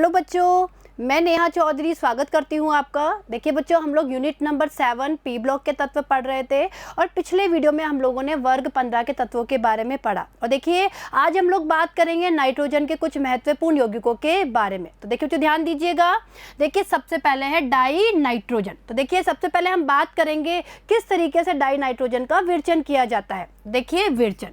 Hello बच्चों, मैं नेहा चौधरी स्वागत करती हूँ आपका। देखिए बच्चों, हम लोग यूनिट नंबर 7 पी ब्लॉक के तत्व पढ़ रहे थे और पिछले वीडियो में हम लोगों ने वर्ग 15 के तत्वों के बारे में पढ़ा। और देखिए आज हम लोग बात करेंगे नाइट्रोजन के कुछ महत्वपूर्ण यौगिकों के बारे में। तो देखिए बच्चों ध्यान दीजिएगा। देखिए सबसे पहले है डाई नाइट्रोजन। तो देखिए सबसे पहले हम बात करेंगे किस तरीके से डाई नाइट्रोजन का विरचन किया जाता है। देखिए विरचन,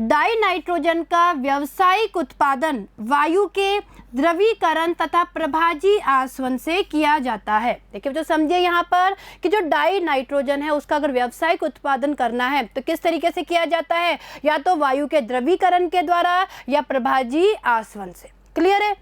डाई नाइट्रोजन का व्यावसायिक उत्पादन वायु के द्रवीकरण तथा प्रभाजी आसवन से किया जाता है। देखिए जो समझिए यहाँ पर कि जो डाई नाइट्रोजन है उसका अगर व्यावसायिक उत्पादन करना है तो किस तरीके से किया जाता है, या तो वायु के द्रवीकरण के द्वारा या प्रभाजी आसवन से। क्लियर है।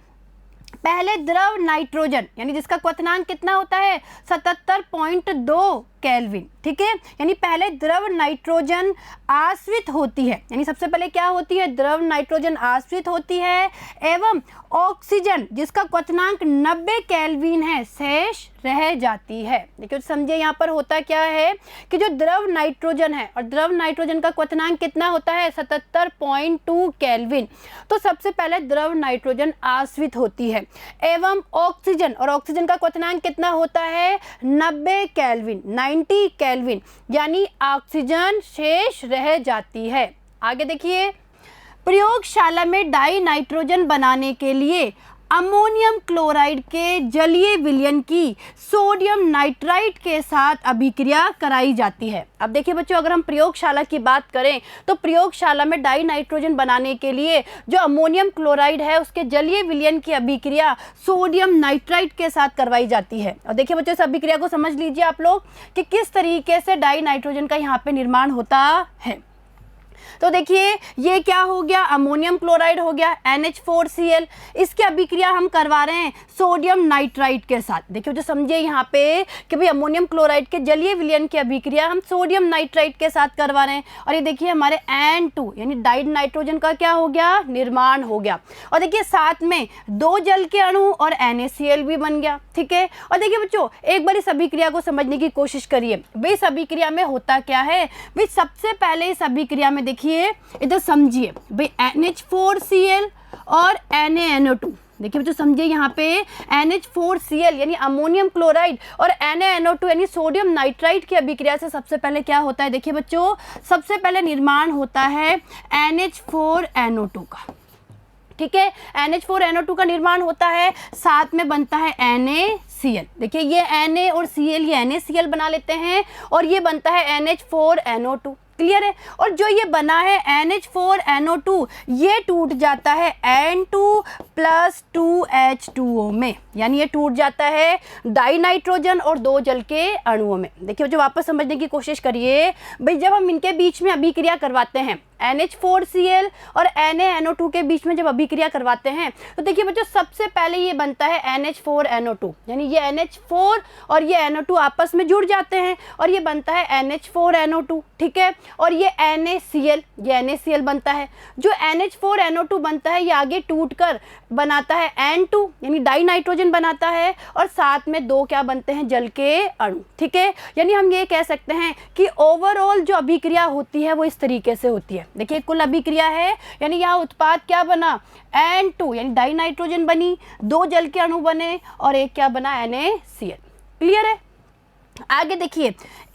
पहले द्रव नाइट्रोजन यानी जिसका क्वथनांक कितना होता है 77.2 केल्विन, ठीक है। यानी पहले द्रव नाइट्रोजन आश्रित होती है, यानी सबसे पहले क्या होती है, द्रव नाइट्रोजन आश्रित होती है एवं ऑक्सीजन जिसका क्वथनांक 90 केल्विन है शेष रह जाती है। देखिए समझिए यहाँ पर होता क्या है कि जो द्रव नाइट्रोजन है और द्रव नाइट्रोजन का क्वथनांक कितना होता है 77.2 केल्विन। तो सबसे पहले द्रव नाइट्रोजन आश्रित होती है एवं ऑक्सीजन, और ऑक्सीजन का क्वथनांक कितना होता है 90 केल्विन, 90 केल्विन, यानी ऑक्सीजन शेष रह जाती है। आगे देखिए, प्रयोगशाला में डाई नाइट्रोजन बनाने के लिए अमोनियम क्लोराइड के जलीय विलयन की सोडियम नाइट्राइट के साथ अभिक्रिया कराई जाती है। अब देखिए बच्चों, अगर हम प्रयोगशाला की बात करें तो प्रयोगशाला में डाई नाइट्रोजन बनाने के लिए जो अमोनियम क्लोराइड है उसके जलीय विलयन की अभिक्रिया सोडियम नाइट्राइट के साथ करवाई जाती है। और देखिए बच्चों, इस अभिक्रिया को समझ लीजिए आप लोग कि किस तरीके से डाई नाइट्रोजन का यहाँ पे निर्माण होता है। तो देखिए ये क्या हो गया, अमोनियम क्लोराइड हो गया NH4Cl, इसकी अभिक्रिया हम करवा रहे हैं सोडियम नाइट्राइट के साथ। देखिए जो समझिए यहाँ पे कि भाई अमोनियम क्लोराइड के जलीय विलयन की अभिक्रिया हम सोडियम नाइट्राइट के साथ करवा रहे हैं। और ये देखिए हमारे N2 यानी डाइड नाइट्रोजन का क्या हो गया, निर्माण हो गया। और देखिए साथ में 2 जल के अणु और NaCl भी बन गया, ठीक है। और देखिए बच्चों एक बार इस अभिक्रिया को समझने की कोशिश करिए। भाई इस अभिक्रिया में होता क्या है, भाई सबसे पहले इस अभिक्रिया में देखिए इधर समझिए भाई NH4Cl और NaNO2। देखिए बच्चों समझिए यहाँ पे NH4Cl यानी अमोनियम क्लोराइड और NaNO2 यानी सोडियम नाइट्राइट की अभिक्रिया से सबसे पहले क्या होता है, देखिए बच्चों सबसे पहले निर्माण होता है NH4NO2 का, ठीक है। NH4NO2 का निर्माण होता है, साथ में बनता है NaCl। देखिए ये Na और Cl ये NaCl बना लेते हैं और ये बनता है NH4NO2। क्लियर है। और जो ये बना है NH4NO2 ये टूट जाता है N2+2H2O में, यानी ये टूट जाता है डाई नाइट्रोजन और 2 जल के अणुओं में। देखिए जो वापस समझने की कोशिश करिए, भाई जब हम इनके बीच में अभिक्रिया करवाते हैं NH4Cl और NaNO2 के बीच में जब अभिक्रिया करवाते हैं तो देखिए बच्चों सबसे पहले ये बनता है NH4NO2, यानी ये NH4 और ये NO2 आपस में जुड़ जाते हैं और ये बनता है NH4NO2, ठीक है। और ये NaCl बनता है। जो NH4NO2 बनता है ये आगे टूटकर बनाता है N2 यानी डाई नाइट्रोजन बनाता है और साथ में 2 क्या बनते हैं, जल के अणु, ठीक है। यानी हम ये कह सकते हैं कि ओवरऑल जो अभिक्रिया होती है वो इस तरीके से होती है। देखिए कुल अभिक्रिया है, यानी यहाँ उत्पाद क्या बना N2 यानी डाई नाइट्रोजन बनी, 2 जल के अणु बने और एक क्या बना NaCl। क्लियर है। आगे देखिए,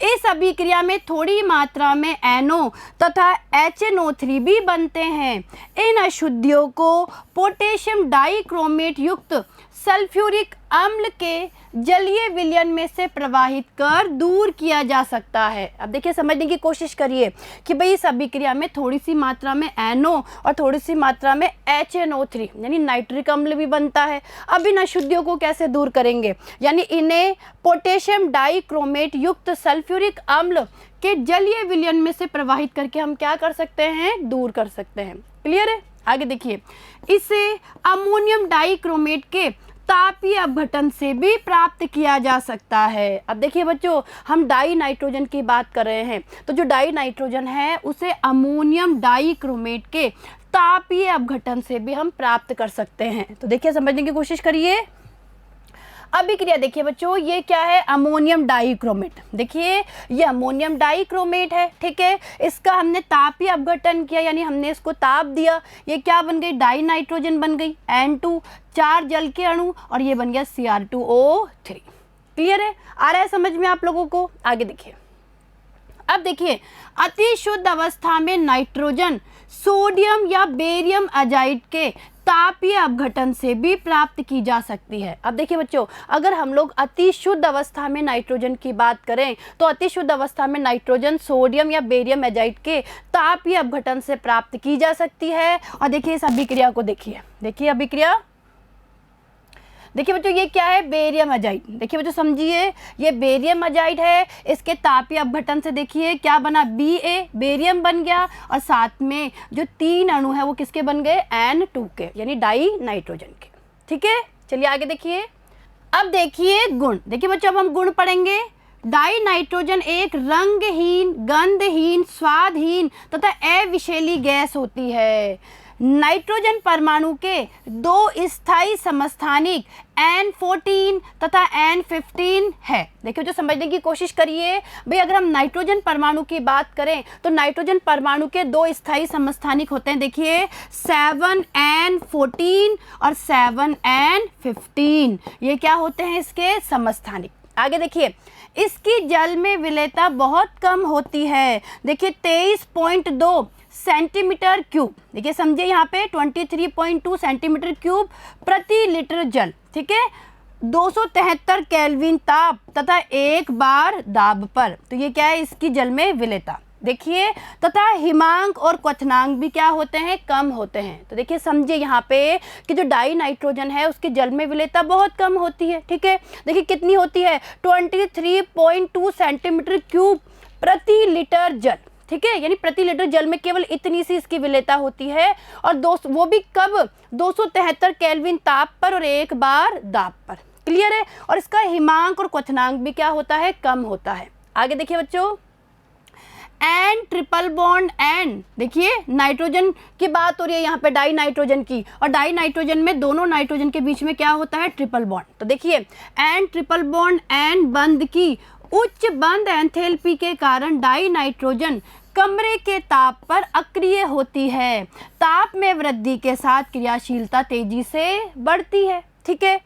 इस अभिक्रिया में थोड़ी मात्रा में NO तथा HNO3 भी बनते हैं। इन अशुद्धियों को पोटेशियम डाइक्रोमेट युक्त सल्फ्यूरिक अम्ल के जलीय विलयन में से प्रवाहित कर दूर किया जा सकता है। अब देखिए समझने की कोशिश करिए कि भाई इस अभिक्रिया में थोड़ी सी मात्रा में NO और थोड़ी सी मात्रा में HNO3 यानी नाइट्रिक अम्ल भी बनता है। अब इन अशुद्धियों को कैसे दूर करेंगे, यानी इन्हें पोटेशियम डाइक्रोमेट युक्त सल्फ्यूरिक अम्ल के जलीय विलयन में से प्रवाहित करके हम क्या कर सकते हैं, दूर कर सकते हैं। क्लियर है। आगे देखिए, इसे अमोनियम डाइक्रोमेट के तापीय अपघटन से भी प्राप्त किया जा सकता है। अब देखिए बच्चों हम डाई नाइट्रोजन की बात कर रहे हैं, तो जो डाई नाइट्रोजन है उसे अमोनियम डाइक्रोमेट के तापीय अपघटन से भी हम प्राप्त कर सकते हैं। तो देखिए समझने की कोशिश करिए, अभिक्रिया देखिए बच्चों, ये क्या है, अमोनियम डाइक्रोमेट। देखिए ये अमोनियम डाइक्रोमेट है, ठीक है। इसका हमने तापीय अपघटन किया, यानी हमने इसको ताप दिया, ये क्या बन गई, डाई नाइट्रोजन बन गई, N2, 4 जल के अणु, और ये बन गया Cr2O3। क्लियर है, आ रहा है समझ में आप लोगों को? आगे देखिए, अब देखिए अति शुद्ध अवस्था में नाइट्रोजन सोडियम या बेरियम अजाइड के तापीय अपघटन से भी प्राप्त की जा सकती है। अब देखिए बच्चों, अगर हम लोग अति शुद्ध अवस्था में नाइट्रोजन की बात करें तो अति शुद्ध अवस्था में नाइट्रोजन सोडियम या बेरियम एजाइड के तापीय अपघटन से प्राप्त की जा सकती है। और देखिए इस अभिक्रिया को देखिए, देखिए अभिक्रिया, देखिए बच्चों ये क्या है, बेरियम अजाइड। देखिए बच्चों समझिए, ये बेरियम अजाइड है, इसके तापीय अपघटन से देखिए क्या बना, Ba, बेरियम बन गया, और साथ में जो 3 अणु है वो किसके बन गए, N2 के, यानी डाई नाइट्रोजन के। ठीक है, चलिए आगे देखिए। अब देखिए गुण, देखिए बच्चों अब हम गुण पढ़ेंगे। डाई नाइट्रोजन एक रंगहीन, गंधहीन, स्वादहीन तथा अविषैली गैस होती है। नाइट्रोजन परमाणु के 2 स्थायी समस्थानिक N14 तथा N15 है। देखिए जो समझने की कोशिश करिए भाई, अगर हम नाइट्रोजन परमाणु की बात करें तो नाइट्रोजन परमाणु के 2 स्थायी समस्थानिक होते हैं। देखिए 7N14 और 7N15, ये क्या होते हैं, इसके समस्थानिक। आगे देखिए, इसकी जल में विलेयता बहुत कम होती है। देखिए 23.2 सेंटीमीटर क्यूब, देखिए समझिए यहाँ पे 23.2 सेंटीमीटर क्यूब प्रति लीटर जल, ठीक है, 273 केल्विन ताप तथा 1 बार दाब पर। तो ये क्या है, इसकी जल में विलेयता। देखिए तथा हिमांक और क्वथनांक भी क्या होते हैं, कम होते हैं। तो देखिए समझिए यहाँ पे कि जो डाई नाइट्रोजन है उसकी जल में विलेयता बहुत कम होती है। ठीक है, देखिए कितनी होती है, 23.2 सेंटीमीटर क्यूब प्रति लीटर जल। ठीक है, यानी प्रति लीटर जल में केवल इतनी सी इसकी विलेयता होती है, और वो भी कब, 273 केल्विन ताप पर और 1 बार दाब पर। क्लियर है, और इसका हिमांक और क्वथनांक भी क्या होता है, कम होता है। आगे देखिए बच्चों, N ट्रिपल बॉन्ड N, देखिए नाइट्रोजन की बात हो रही है यहाँ पे, डाई नाइट्रोजन की, और डाई नाइट्रोजन में दोनों नाइट्रोजन के बीच में क्या होता है, ट्रिपल बॉन्ड। तो देखिए N ट्रिपल बॉन्ड N बंध की उच्च बंध एंथैल्पी के कारण डाई नाइट्रोजन कमरे के ताप पर अक्रिय होती है। ताप में वृद्धि के साथ क्रियाशीलता तेजी से बढ़ती है। ठीक है,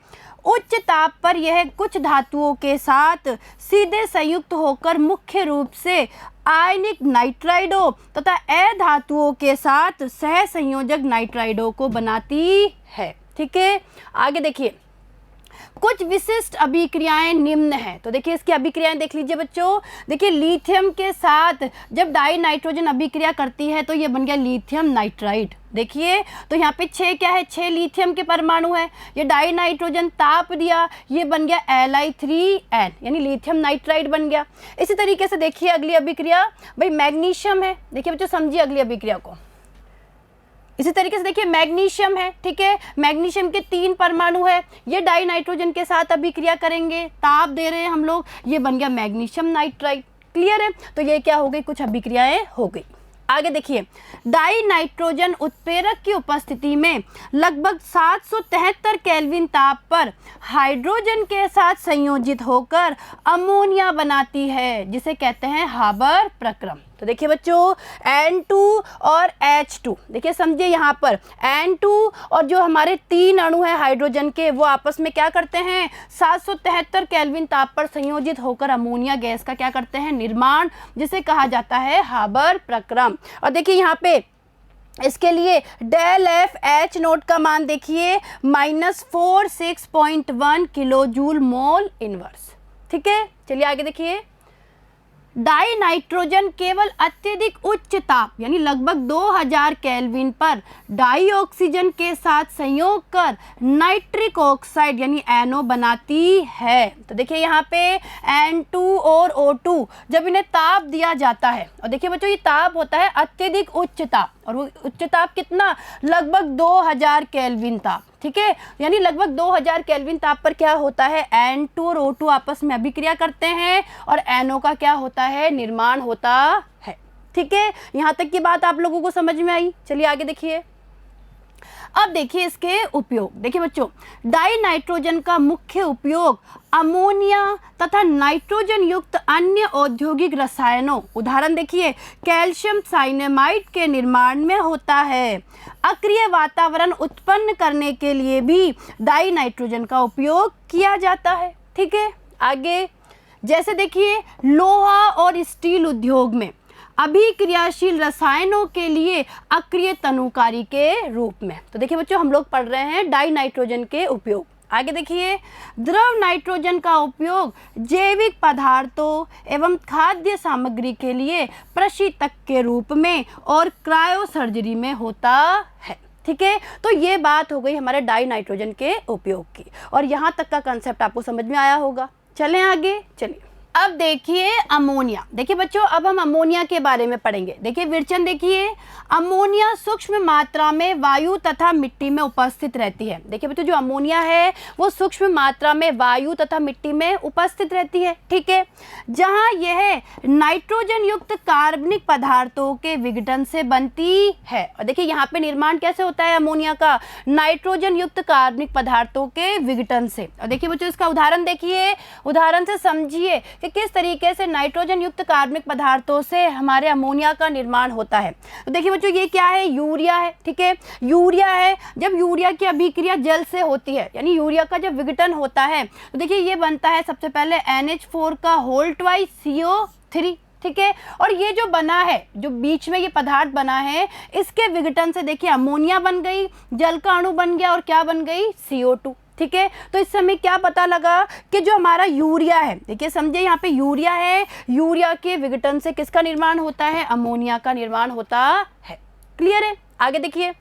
उच्च ताप पर यह कुछ धातुओं के साथ सीधे संयुक्त होकर मुख्य रूप से आयनिक नाइट्राइडो तथा अधातुओं के साथ सह संयोजक नाइट्राइडो को बनाती है। ठीक है, आगे देखिए, कुछ विशिष्ट अभिक्रियाएं निम्न हैं। तो देखिए इसकी अभिक्रियाएं देख लीजिए बच्चों। देखिए लिथियम के साथ जब डाई नाइट्रोजन अभिक्रिया करती है तो ये बन गया लिथियम नाइट्राइड। देखिए तो यहाँ पे 6 क्या है, 6 लिथियम के परमाणु है। ये डाई नाइट्रोजन ताप दिया, ये बन गया Li3N, यानी लिथियम नाइट्राइड बन गया। इसी तरीके से देखिए अगली अभिक्रिया, भाई मैग्नीशियम है। देखिए बच्चों समझिए अगली अभिक्रिया को। इसी तरीके से देखिए मैग्नीशियम है, ठीक है, मैग्नीशियम के 3 परमाणु है, ये डाई नाइट्रोजन के साथ अभिक्रिया करेंगे, ताप दे रहे हैं हम लोग, ये बन गया मैग्नीशियम नाइट्राइड। क्लियर है, तो ये क्या हो गई, कुछ अभिक्रियाएं हो गई। आगे देखिए, डाई नाइट्रोजन उत्प्रेरक की उपस्थिति में लगभग 773 केल्विन ताप पर हाइड्रोजन के साथ संयोजित होकर अमोनिया बनाती है, जिसे कहते हैं हाबर प्रक्रम। तो देखिए बच्चों N2 और H2, देखिए समझिए यहाँ पर N2 और जो हमारे 3 अणु हैं हाइड्रोजन के, वो आपस में क्या करते हैं, 773 केल्विन ताप पर संयोजित होकर अमोनिया गैस का क्या करते हैं, निर्माण, जिसे कहा जाता है हाबर प्रक्रम। और देखिए यहाँ पे इसके लिए डेल एफ एच नोट का मान देखिए -46.1 किलो जूल मोल इनवर्स। ठीक है, चलिए आगे देखिए, डाई नाइट्रोजन केवल अत्यधिक उच्च ताप यानी लगभग 2000 केल्विन पर डाई ऑक्सीजन के साथ संयोग कर नाइट्रिक ऑक्साइड यानी NO बनाती है। तो देखिए यहाँ पे N2 और O2 जब इन्हें ताप दिया जाता है, और देखिए बच्चों ये ताप होता है अत्यधिक उच्च ताप, और वो उच्च ताप कितना, लगभग 2000 केल्विन ताप। ठीक है, यानी लगभग 2000 केल्विन ताप पर क्या होता है, N2 और O2 आपस में अभिक्रिया करते हैं और NO का क्या होता है, निर्माण होता है। ठीक है, यहाँ तक की बात आप लोगों को समझ में आई। चलिए आगे देखिए, अब देखिए इसके उपयोग। देखिए बच्चों, डाई नाइट्रोजन का मुख्य उपयोग अमोनिया तथा नाइट्रोजन युक्त अन्य औद्योगिक रसायनों, उदाहरण देखिए कैल्शियम साइनेमाइड के निर्माण में होता है। अक्रिय वातावरण उत्पन्न करने के लिए भी डाई नाइट्रोजन का उपयोग किया जाता है। ठीक है, आगे जैसे देखिए लोहा और स्टील उद्योग में अभिक्रियाशील रसायनों के लिए अक्रिय तनुकारी के रूप में। तो देखिए बच्चों, हम लोग पढ़ रहे हैं डाई नाइट्रोजन के उपयोग। आगे देखिए, द्रव नाइट्रोजन का उपयोग जैविक पदार्थों एवं खाद्य सामग्री के लिए प्रशीतक के रूप में और क्रायो सर्जरी में होता है। ठीक है, तो ये बात हो गई हमारे डाई नाइट्रोजन के उपयोग की, और यहाँ तक का कंसेप्ट आपको समझ में आया होगा। चलें आगे, चलिए अब देखिए अमोनिया। देखिए बच्चों, अब हम अमोनिया के बारे में पढ़ेंगे। देखिए विरचन, देखिए अमोनिया सूक्ष्म मात्रा में वायु तथा मिट्टी में उपस्थित रहती है। देखिए बच्चों, जो अमोनिया है वो सूक्ष्म मात्रा में वायु तथा मिट्टी में उपस्थित रहती है। ठीक है, जहां यह नाइट्रोजन युक्त कार्बनिक पदार्थों के विघटन से बनती है। और देखिए यहाँ पे निर्माण कैसे होता है अमोनिया का, नाइट्रोजन युक्त कार्बनिक पदार्थों के विघटन से। और देखिए बच्चों, इसका उदाहरण देखिए, उदाहरण से समझिए कि किस तरीके से नाइट्रोजन युक्त कार्बनिक पदार्थों से हमारे अमोनिया का निर्माण होता है। तो देखिए बच्चों, ये क्या है, यूरिया है। ठीक है, यूरिया है। जब यूरिया की अभिक्रिया जल से होती है, यानी यूरिया का जब विघटन होता है, तो देखिए ये बनता है सबसे पहले NH4 का होल ट्वाइस CO3। ठीक है, और ये जो बना है, जो बीच में ये पदार्थ बना है, इसके विघटन से देखिए अमोनिया बन गई, जल का अणु बन गया और क्या बन गई, CO2। ठीक है, तो इस समय क्या पता लगा कि जो हमारा यूरिया है, देखिए समझे यहाँ पे यूरिया है, यूरिया के विघटन से किसका निर्माण होता है, अमोनिया का निर्माण होता है। क्लियर है, आगे देखिए।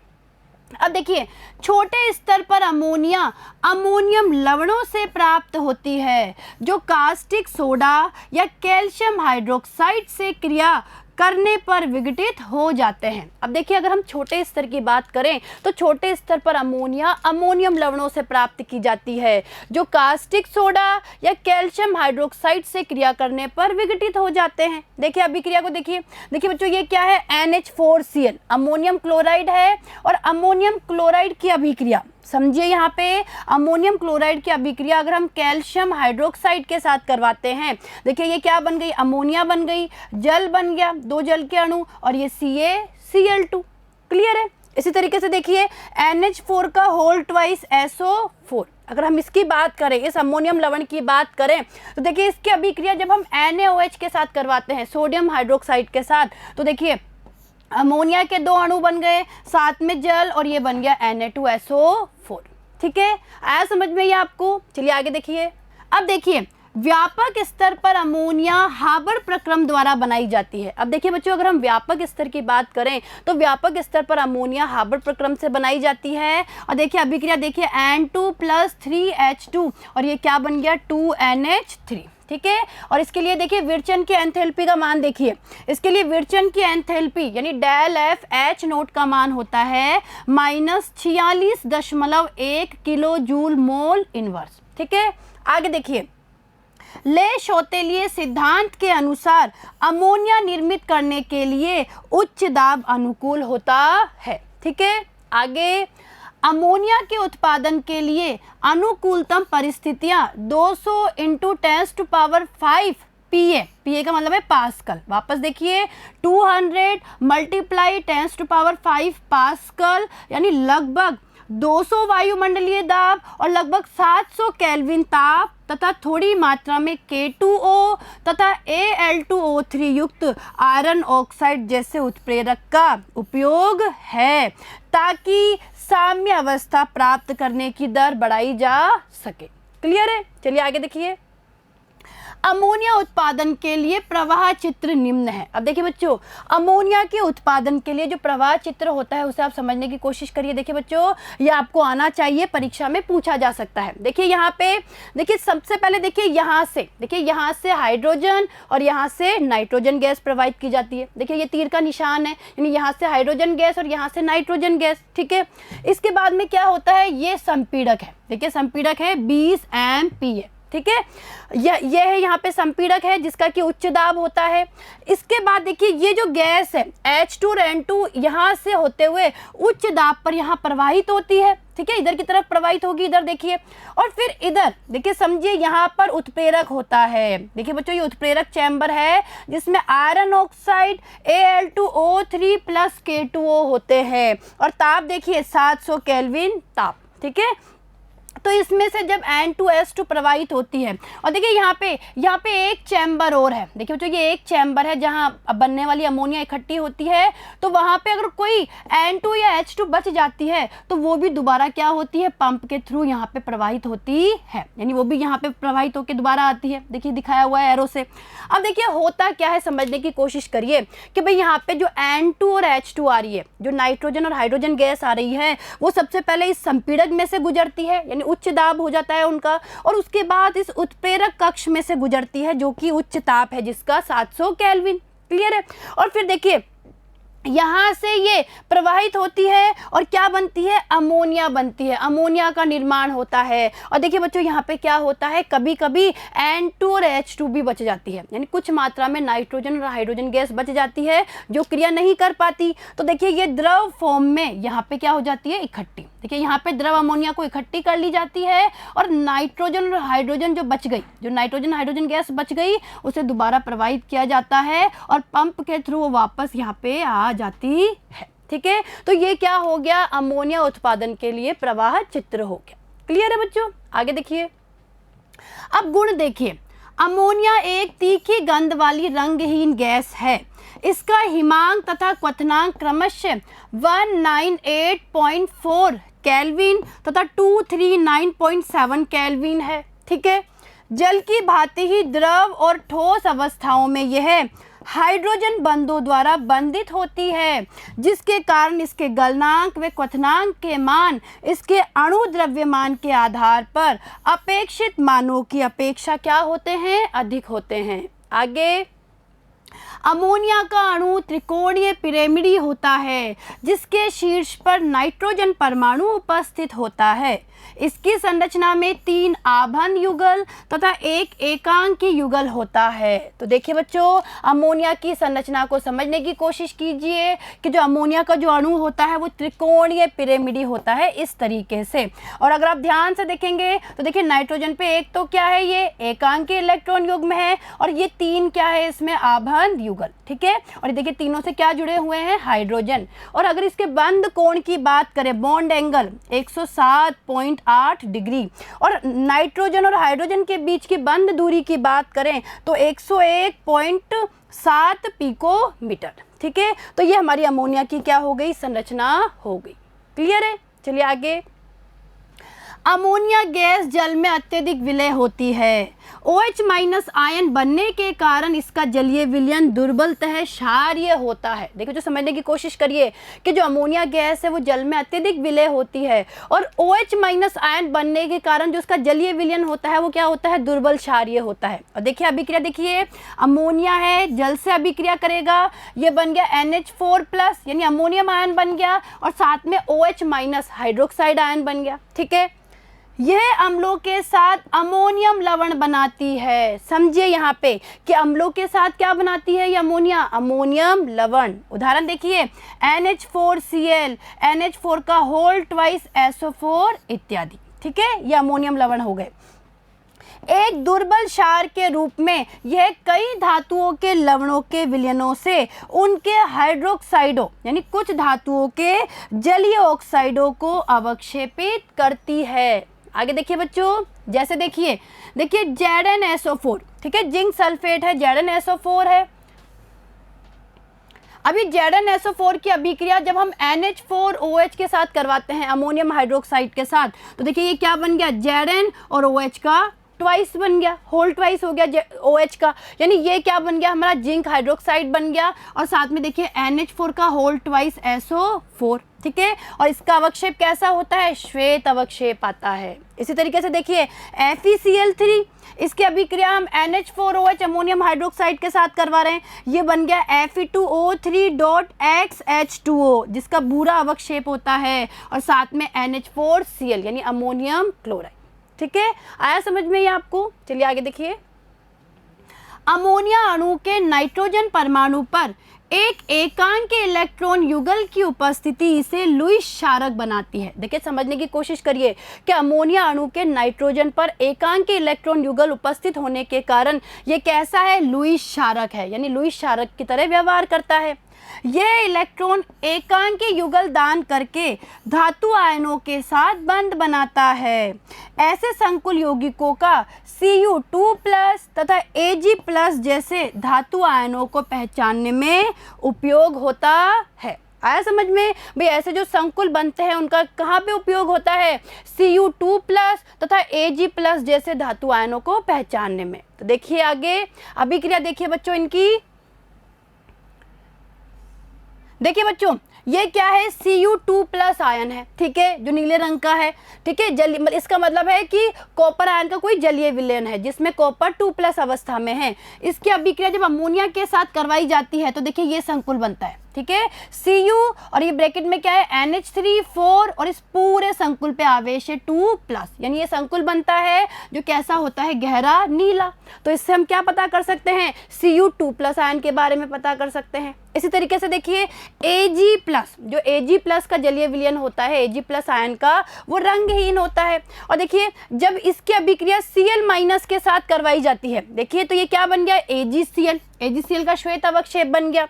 अब देखिए छोटे स्तर पर अमोनिया अमोनियम लवणों से प्राप्त होती है, जो कास्टिक सोडा या कैल्शियम हाइड्रोक्साइड से क्रिया करने पर विघटित हो जाते हैं। अब देखिए, अगर हम छोटे स्तर की बात करें तो छोटे स्तर पर अमोनिया अमोनियम लवणों से प्राप्त की जाती है, जो कास्टिक सोडा या कैल्शियम हाइड्रोक्साइड से क्रिया करने पर विघटित हो जाते हैं। देखिए अभिक्रिया को देखिए, देखिए बच्चों ये क्या है, NH4Cl अमोनियम क्लोराइड है, और अमोनियम क्लोराइड की अभिक्रिया समझिए, यहाँ पे अमोनियम क्लोराइड की अभिक्रिया अगर हम कैल्शियम हाइड्रोक्साइड के साथ करवाते हैं, देखिए ये क्या बन गई, अमोनिया बन गई, जल बन गया, 2 जल के अणु, और ये CaCl2। क्लियर है। इसी तरीके से देखिए NH4 का होल ट्वाइस SO4, अगर हम इसकी बात करें, इस अमोनियम लवण की बात करें, तो देखिए इसकी अभिक्रिया जब हम NaOH के साथ करवाते हैं, सोडियम हाइड्रोक्साइड के साथ, तो देखिए अमोनिया के 2 अणु बन गए, साथ में जल, और ये बन गया Na2SO4। ठीक है, आया समझ में ये आपको। चलिए आगे देखिए। अब देखिए व्यापक स्तर पर अमोनिया हाबर प्रक्रम द्वारा बनाई जाती है। अब देखिए बच्चों, अगर हम व्यापक स्तर की बात करें तो व्यापक स्तर पर अमोनिया हाबर प्रक्रम से बनाई जाती है। और देखिए अभिक्रिया देखिए N2 + 3H2, और ये क्या बन गया, 2NH3। ठीक है, और इसके लिए देखिए विरचन की एंथैल्पी का मान देखिए, इसके लिए विरचन की एंथैल्पी यानी ΔFH नोट का मान होता है -46.1 किलो जूल मोल इनवर्स। ठीक है, आगे देखिए ले शोतेलिए सिद्धांत के अनुसार अमोनिया निर्मित करने के लिए उच्च दाब अनुकूल होता है। ठीक है, आगे अमोनिया के उत्पादन के लिए अनुकूलतम परिस्थितियां 200 × 10⁵ PA, PA का मतलब है पास्कल। वापस देखिए 200 × 10⁵ पास्कल, यानी लगभग 200 वायुमंडलीय दाब और लगभग 700 केल्विन ताप तथा थोड़ी मात्रा में K2O तथा Al2O3 युक्त आयरन ऑक्साइड जैसे उत्प्रेरक का उपयोग है, ताकि साम्य अवस्था प्राप्त करने की दर बढ़ाई जा सके। क्लियर है। चलिए आगे देखिए। अमोनिया उत्पादन के लिए प्रवाह चित्र निम्न है। अब देखिए बच्चों, अमोनिया के उत्पादन के लिए जो प्रवाह चित्र होता है उसे आप समझने की कोशिश करिए। देखिए बच्चों, ये आपको आना चाहिए, परीक्षा में पूछा जा सकता है। देखिए यहाँ पे देखिए सबसे पहले देखिए यहाँ से हाइड्रोजन और यहाँ से नाइट्रोजन गैस प्रवाहित की जाती है। देखिए ये तीर का निशान है, यानी यहाँ से हाइड्रोजन गैस और यहाँ से नाइट्रोजन गैस। ठीक है, इसके बाद में क्या होता है, ये संपीड़क है। देखिए संपीड़क है 20 MPa। ठीक है। यह है यहाँ पे संपीड़क है जिसका कि उच्च दाब होता है। इसके बाद देखिए ये जो गैस है H2 और N2 यहाँ से होते हुए उच्च दाब पर यहाँ प्रवाहित होती है, ठीक है, इधर की तरफ प्रवाहित होगी, इधर देखिए, और फिर इधर देखिए, समझिए यहाँ पर उत्प्रेरक होता है। देखिए बच्चों ये उत्प्रेरक चैम्बर है जिसमें iron oxide Al2O3 plus K2O होते हैं और ताप देखिए 700 केल्विन ताप, ठीक है। तो इसमें से जब N2S2 प्रवाहित होती है और देखिए यहाँ पे एक चैम्बर और है, देखिए बच्चों ये एक चैम्बर है जहाँ बनने वाली अमोनिया इकट्ठी होती है, तो वहाँ पे अगर कोई N2 या H2 बच जाती है तो वो भी दोबारा क्या होती है, पंप के थ्रू यहाँ पे प्रवाहित होती है, यानी वो भी यहाँ पे प्रवाहित होकर दोबारा आती है। देखिए दिखाया हुआ है एरो से। अब देखिए होता क्या है समझने की कोशिश करिए कि भाई यहाँ पे जो N2 और H2 आ रही है, जो नाइट्रोजन और हाइड्रोजन गैस आ रही है, वो सबसे पहले इस संपीड़क में से गुजरती है, यानी उच्च दाब हो जाता है उनका, और उसके बाद इस उत्प्रेरक कक्ष में से गुजरती है जो कि उच्च ताप है जिसका 700 केल्विन। क्लियर है। और फिर देखिए यहाँ से ये प्रवाहित होती है और क्या बनती है, अमोनिया बनती है, अमोनिया का निर्माण होता है। और देखिए बच्चों यहाँ पे क्या होता है, कभी कभी N2 और H2 भी बच जाती है, यानी कुछ मात्रा में नाइट्रोजन और हाइड्रोजन गैस बच जाती है जो क्रिया नहीं कर पाती। तो देखिए ये द्रव फॉर्म में यहाँ पे क्या हो जाती है, इकट्ठी। देखिए यहाँ पे द्रव अमोनिया को इकट्ठी कर ली जाती है और नाइट्रोजन और हाइड्रोजन जो बच गई, जो नाइट्रोजन हाइड्रोजन गैस बच गई, उसे दोबारा प्रवाहित किया जाता है और पंप के थ्रू वो वापस यहाँ पे आ जाती है, ठीक है। तो ये क्या हो गया, अमोनिया उत्पादन के लिए प्रवाह चित्र हो गया। क्लियर है बच्चों। आगे देखिए, अब गुण देखिए, अमोनिया एक तीखी गंध वाली रंगहीन गैस है। इसका हिमांक तथा क्वथनांक क्रमशः 198.4 केल्विन तथा 239.7 केल्विन है, ठीक है। जल की भांति ही द्रव और ठोस अवस्थाओं में यह हाइड्रोजन बंधों द्वारा बंधित होती है, जिसके कारण इसके गलनांक व क्वथनांक के मान इसके अणु द्रव्यमान के आधार पर अपेक्षित मानों की अपेक्षा क्या होते हैं, अधिक होते हैं। आगे, अमोनिया का अणु त्रिकोणीय पिरामिडी होता है जिसके शीर्ष पर नाइट्रोजन परमाणु उपस्थित होता है। इसकी संरचना में 3 आभन युगल तथा एक एकांकी युगल होता है। तो देखिए बच्चों, अमोनिया की संरचना को समझने की कोशिश कीजिए कि जो अमोनिया का जो अणु होता है वो त्रिकोणीय पिरामिडी होता है इस तरीके से। और अगर आप ध्यान से देखेंगे तो देखिए नाइट्रोजन पे एक तो क्या है, ये एकांकी इलेक्ट्रॉन युग्म है और ये 3 क्या है, इसमें आभन युगल, ठीक है। और देखिए तीनों से क्या जुड़े हुए हैं, हाइड्रोजन। और अगर इसके बंध कोण की बात करें, बॉन्ड एंगल 107.8 डिग्री, और नाइट्रोजन और हाइड्रोजन के बीच की बंध दूरी की बात करें तो 101.7 पिकोमीटर, ठीक है। तो ये हमारी अमोनिया की क्या हो गई, संरचना हो गई। क्लियर है। चलिए आगे, अमोनिया गैस जल में अत्यधिक विलय होती है। OH- आयन बनने के कारण इसका जलीय विलयन दुर्बलतः क्षारीय होता है। देखो जो समझने की कोशिश करिए कि जो अमोनिया गैस है वो जल में अत्यधिक विलय होती है और OH- आयन बनने के कारण जो उसका जलीय विलयन होता है वो क्या होता है, दुर्बल क्षारीय होता है। और देखिए अभिक्रिया, देखिए अमोनिया है, जल से अभिक्रिया करेगा, ये बन गया NH4+ यानी अमोनियम आयन बन गया और साथ में OH- हाइड्रोक्साइड आयन बन गया, ठीक है। यह अम्लों के साथ अमोनियम लवण बनाती है। समझिए यहाँ पे कि अम्लों के साथ क्या बनाती है ये अमोनिया, अमोनियम लवण। उदाहरण देखिए NH4Cl, NH4 का होल ट्वाइस SO4 इत्यादि, ठीक है, ये अमोनियम लवण हो गए। एक दुर्बल क्षार के रूप में यह कई धातुओं के लवणों के विलयनों से उनके हाइड्रोक्साइडों यानी कुछ धातुओं के जलीय ऑक्साइडों को अवक्षेपित करती है। आगे देखिए बच्चों, जैसे देखिए ZnSO4, ठीक है, जिंक सल्फेट है, ZnSO4 है। अभी ZnSO4 की अभिक्रिया जब हम NH4OH के साथ करवाते हैं, अमोनियम हाइड्रोक्साइड के साथ, तो देखिए ये क्या बन गया, Zn और OH का ट्वाइस बन गया, होल ट्वाइस हो गया OH का, यानी ये क्या बन गया हमारा, जिंक हाइड्रोक्साइड बन गया। और साथ में देखिए NH4 का होल ट्वाइस SO4, ठीक है। और इसका अवक्षेप कैसा होता है, श्वेत अवक्षेप आता है। इसी तरीके से देखिए FeCl3, इसकी अभिक्रिया हम NH4OH अमोनियम हाइड्रोक्साइड के साथ करवा रहे हैं, ये बन गया Fe2O3.XH2O जिसका बुरा अवक्षेप होता है और साथ में NH4Cl यानी अमोनियम क्लोराइड, ठीक है, आया समझ में ये आपको? चलिए आगे देखिए। अमोनिया अणु के नाइट्रोजन परमाणु पर एक एकांक इलेक्ट्रॉन युगल की उपस्थिति इसे लुईस क्षारक बनाती है। देखिए समझने की कोशिश करिए कि अमोनिया अणु के नाइट्रोजन पर एकांक इलेक्ट्रॉन युगल उपस्थित होने के कारण ये कैसा है? लुईस क्षारक है, यानी लुईस क्षारक की तरह व्यवहार करता है। यह इलेक्ट्रॉन एकांकी युगल दान करके धातु आयनों के साथ बंध बनाता है। ऐसे संकुल यौगिकों का Cu2+ तथा Ag+ जैसे धातु आयनों को पहचानने में उपयोग होता है। आया समझ में? भाई ऐसे जो संकुल बनते हैं उनका कहाँ पे उपयोग होता है? Cu2+ तथा Ag+ जैसे धातु आयनों को पहचानने में। तो देखिए आगे अभिक्रिया देखिए बच्चों इनकी। देखिए बच्चों ये क्या है? Cu2+ आयन है, ठीक है, जो नीले रंग का है, ठीक है। जल इसका मतलब है कि कॉपर आयन का कोई जलीय विलयन है जिसमें कॉपर 2+ अवस्था में है। इसकी अभिक्रिया जब अमोनिया के साथ करवाई जाती है तो देखिए ये संकुल बनता है, ठीक है। Cu और ये ब्रैकेट में क्या है? NH3 4 और इस पूरे संकुल पे आवेश है 2+, यानी ये संकुल बनता है जो कैसा होता है? गहरा नीला। तो इससे हम क्या पता कर सकते हैं? Cu2+ आयन के बारे में पता कर सकते हैं। इसी तरीके से देखिए Ag+, जो Ag+ का जलीय विलयन होता है, Ag+ आयन का, वो रंगहीन होता है। और देखिए जब इसकी अभिक्रिया Cl- के साथ करवाई जाती है, देखिए तो ये क्या बन गया? AgCl। AgCl का श्वेत अवक्षेप बन गया।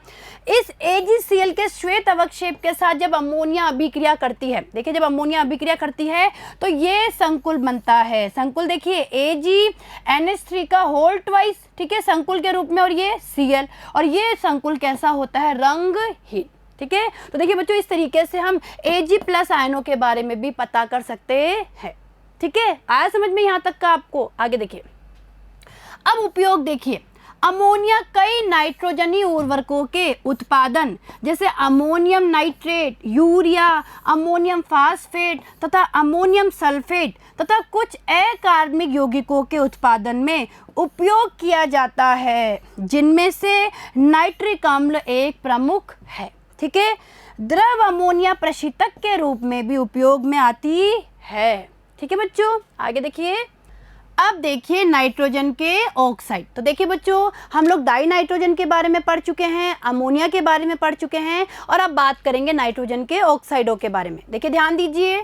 इस AgCl के श्वेत अवक्षेप के साथ जब अमोनिया अभिक्रिया करती है, देखिए जब अमोनिया अभिक्रिया करती है तो ये संकुल बनता है। संकुल देखिए AgNH3 का होल ट्वाइस, ठीक है, संकुल के रूप में, और ये Cl, और ये संकुल कैसा होता है? रंगहीन, ठीक है। तो देखिए बच्चों इस तरीके से हम Ag+ आयनों के बारे में भी पता कर सकते हैं, ठीक है। आया समझ में यहाँ तक का आपको? आगे देखिए। अब उपयोग देखिए। अमोनिया कई नाइट्रोजनी उर्वरकों के उत्पादन जैसे ammonium nitrate, urea, ammonium phosphate तथा अमोनियम सल्फेट तथा कुछ अकार्बनिक यौगिकों के उत्पादन में उपयोग किया जाता है, जिनमें से नाइट्रिक अम्ल एक प्रमुख है, ठीक है। द्रव अमोनिया प्रशीतक के रूप में भी उपयोग में आती है, ठीक है बच्चों। आगे देखिए। अब देखिए नाइट्रोजन के ऑक्साइड। तो देखिए बच्चों हम लोग डाई नाइट्रोजन के बारे में पढ़ चुके हैं, अमोनिया के बारे में पढ़ चुके हैं, और अब बात करेंगे नाइट्रोजन के ऑक्साइडों के बारे में। देखिए ध्यान दीजिए,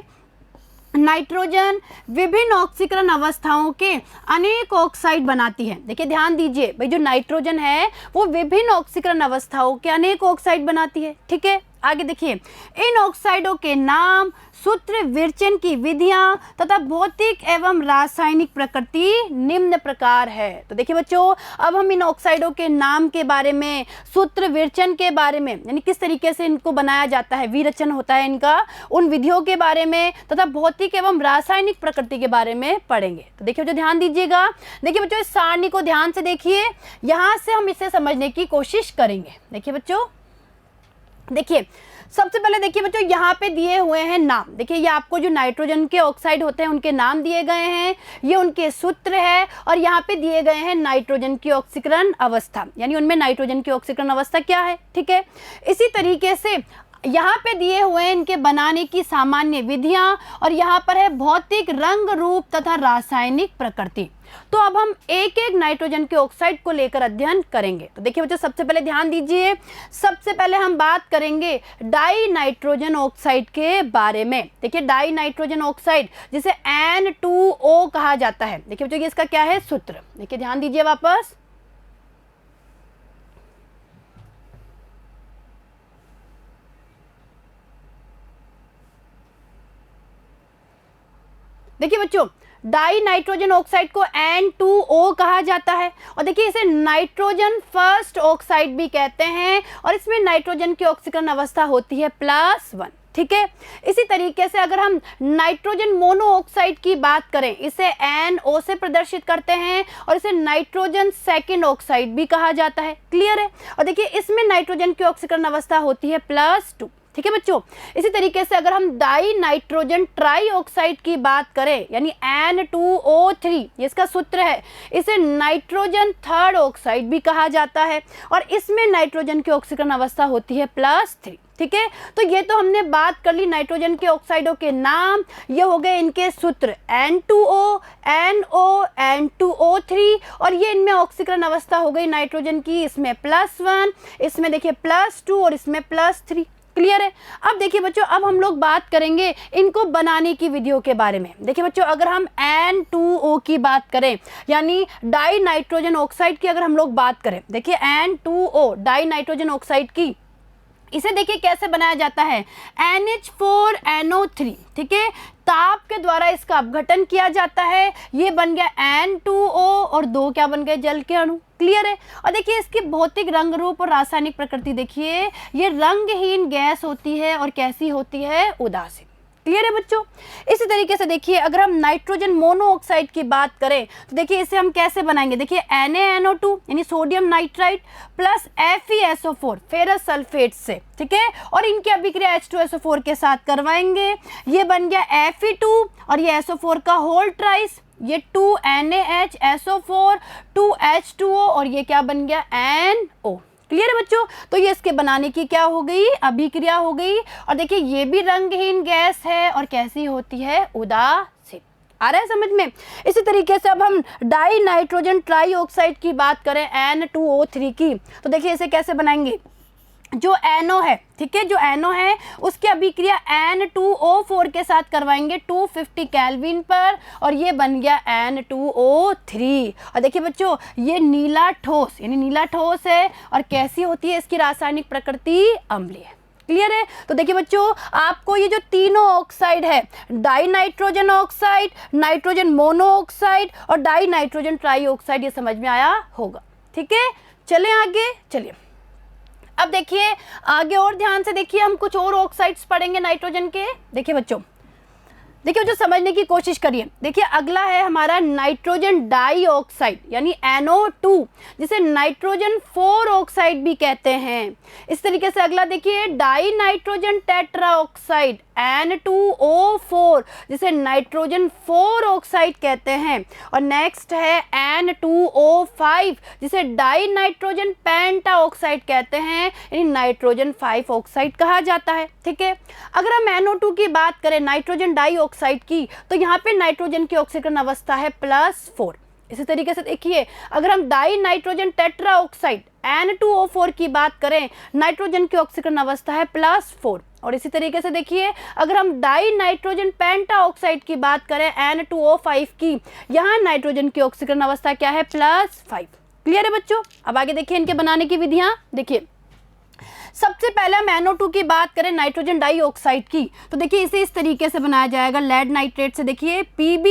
नाइट्रोजन विभिन्न ऑक्सीकरण अवस्थाओं के अनेक ऑक्साइड बनाती है। देखिए ध्यान दीजिए भाई, जो नाइट्रोजन है वो विभिन्न ऑक्सीकरण अवस्थाओं के अनेक ऑक्साइड बनाती है, ठीक है। आगे देखिए, इन ऑक्साइडों के नाम, सूत्र विरचन की विधियां तथा भौतिक एवं रासायनिक प्रकृति निम्न प्रकार है। तो देखिए बच्चों अब हम इन ऑक्साइडों के नाम के बारे में, सूत्र विरचन के बारे में, यानी किस तरीके से इनको बनाया जाता है, विरचन होता है इनका, उन विधियों के बारे में तथा भौतिक एवं रासायनिक प्रकृति के बारे में पढ़ेंगे। तो देखिए बच्चों ध्यान दीजिएगा। देखिए बच्चों इस सारणी को ध्यान से देखिए, यहाँ से हम इसे समझने की कोशिश करेंगे। देखिए बच्चों, देखिए सबसे पहले देखिए बच्चों यहाँ पे दिए हुए हैं नाम। देखिए ये आपको जो नाइट्रोजन के ऑक्साइड होते हैं उनके नाम दिए गए हैं, ये उनके सूत्र है, और यहाँ पे दिए गए हैं नाइट्रोजन की ऑक्सीकरण अवस्था, यानी उनमें नाइट्रोजन की ऑक्सीकरण अवस्था क्या है, ठीक है। इसी तरीके से यहाँ पे दिए हुए हैं इनके बनाने की सामान्य विधियाँ, और यहाँ पर है भौतिक रंग रूप तथा रासायनिक प्रकृति। तो अब हम एक एक नाइट्रोजन के ऑक्साइड को लेकर अध्ययन करेंगे। तो देखिए बच्चों सबसे पहले ध्यान दीजिए, सबसे पहले हम बात करेंगे डाई नाइट्रोजन ऑक्साइड के बारे में। देखिए डाई नाइट्रोजन ऑक्साइड जिसे N2O कहा जाता है। देखिए बच्चों इसका क्या है सूत्र, देखिए ध्यान दीजिए वापस। देखिए बच्चों डाई नाइट्रोजन ऑक्साइड को N2O कहा जाता है, और देखिए इसे नाइट्रोजन फर्स्ट ऑक्साइड भी कहते हैं, और इसमें नाइट्रोजन की ऑक्सीकरण अवस्था होती है +1, ठीक है। इसी तरीके से अगर हम नाइट्रोजन मोनोऑक्साइड की बात करें, इसे NO से प्रदर्शित करते हैं, और इसे नाइट्रोजन सेकेंड ऑक्साइड भी कहा जाता है, क्लियर है। और देखिए इसमें नाइट्रोजन की ऑक्सीकरण अवस्था होती है +2, ठीक है बच्चों। इसी तरीके से अगर हम डाई नाइट्रोजन ट्राई ऑक्साइड की बात करें, यानी N2O3, इसका सूत्र है, इसे नाइट्रोजन थर्ड ऑक्साइड भी कहा जाता है, और इसमें नाइट्रोजन की ऑक्सीकरण अवस्था होती है +3, ठीक है। तो ये तो हमने बात कर ली नाइट्रोजन के ऑक्साइडों के नाम, ये हो गए इनके सूत्र N2O, NO, N2O3 और ये इनमें ऑक्सीकरण अवस्था हो गई नाइट्रोजन की, इसमें +1, इसमें देखिए +2 और इसमें +3। क्लियर है। अब देखिए बच्चों, अब हम लोग बात करेंगे इनको बनाने की विधियों के बारे में। देखिए बच्चों, अगर हम N2O की बात करें यानी डाई नाइट्रोजन ऑक्साइड की अगर हम लोग बात करें, देखिए N2O डाई नाइट्रोजन ऑक्साइड की, इसे देखिए कैसे बनाया जाता है, NH4NO3, ठीक है, ताप के द्वारा इसका अपघटन किया जाता है, ये बन गया N2O और 2 क्या बन गए, जल के अणु। क्लियर है। और देखिए इसकी भौतिक रंग रूप और रासायनिक प्रकृति देखिए, ये रंगहीन गैस होती है और कैसी होती है, उदासीन। क्लियर है बच्चों। इसी तरीके से देखिए अगर हम नाइट्रोजन मोनोऑक्साइड की बात करें तो देखिए इसे हम कैसे बनाएंगे, देखिए NaNO2 यानी sodium nitride plus FeSO4 ferrous sulphate से, ठीक है, और इनकी अभिक्रिया H2SO4 के साथ करवाएंगे, ये बन गया Fe2 और ये SO4 का होल ट्राइस, ये 2NaHSO4 2H2O और ये क्या बन गया, NO। क्लियर है बच्चों। तो ये इसके बनाने की क्या हो गई, अभिक्रिया हो गई। और देखिए ये भी रंगहीन गैस है और कैसी होती है, उदासीन। आ रहा है समझ में। इसी तरीके से अब हम डाई नाइट्रोजन ट्राईऑक्साइड की बात करें N2O3 की, तो देखिए इसे कैसे बनाएंगे, जो NO है, ठीक है, जो NO है उसकी अभिक्रिया N2O4 के साथ करवाएंगे 250 केल्विन पर और ये बन गया N2O3। और देखिए बच्चों ये नीला ठोस यानी नीला ठोस है और कैसी होती है, इसकी रासायनिक प्रकृति अम्लीय है। क्लियर है। तो देखिए बच्चों आपको ये जो तीनों ऑक्साइड है, die nitrogen oxide, nitrogen monoxide और डाई नाइट्रोजन ट्राईऑक्साइड, ये समझ में आया होगा। ठीक है, चलें आगे। चलिए अब देखिए आगे और ध्यान से देखिए, हम कुछ और ऑक्साइड्स पढ़ेंगे नाइट्रोजन के। देखिए बच्चों समझने की कोशिश करिए। देखिए अगला है हमारा नाइट्रोजन डाई ऑक्साइड यानी NO2, जिसे नाइट्रोजन 4 ऑक्साइड भी कहते हैं। इस तरीके से अगला देखिए die nitrogen tetra oxide N2O4, जिसे नाइट्रोजन 4 ऑक्साइड कहते हैं। और नेक्स्ट है N2O5, जिसे डाई नाइट्रोजन पेंटा ऑक्साइड कहते हैं, यानी नाइट्रोजन 5 ऑक्साइड कहा जाता है। ठीक है, अगर हम NO2 की बात करें नाइट्रोजन डाई ऑक्साइड की, तो यहाँ पे नाइट्रोजन की ऑक्सीकरण अवस्था है +4। इसी तरीके से देखिए अगर हम die nitrogen tetra oxide N2O4 की बात करें, नाइट्रोजन की ऑक्सीकरण अवस्था है +4। और इसी तरीके से देखिए अगर हम डाई नाइट्रोजन पेंटा ऑक्साइड की बात करें N2O5 की, यहाँ नाइट्रोजन की ऑक्सीकरण अवस्था क्या है, +5। क्लियर है बच्चों। अब आगे देखिए इनके बनाने की विधियां। देखिए सबसे पहले हम NO2 की बात करें नाइट्रोजन डाइऑक्साइड की, तो देखिए इसे इस तरीके से बनाया जाएगा लेड नाइट्रेट से। देखिए Pb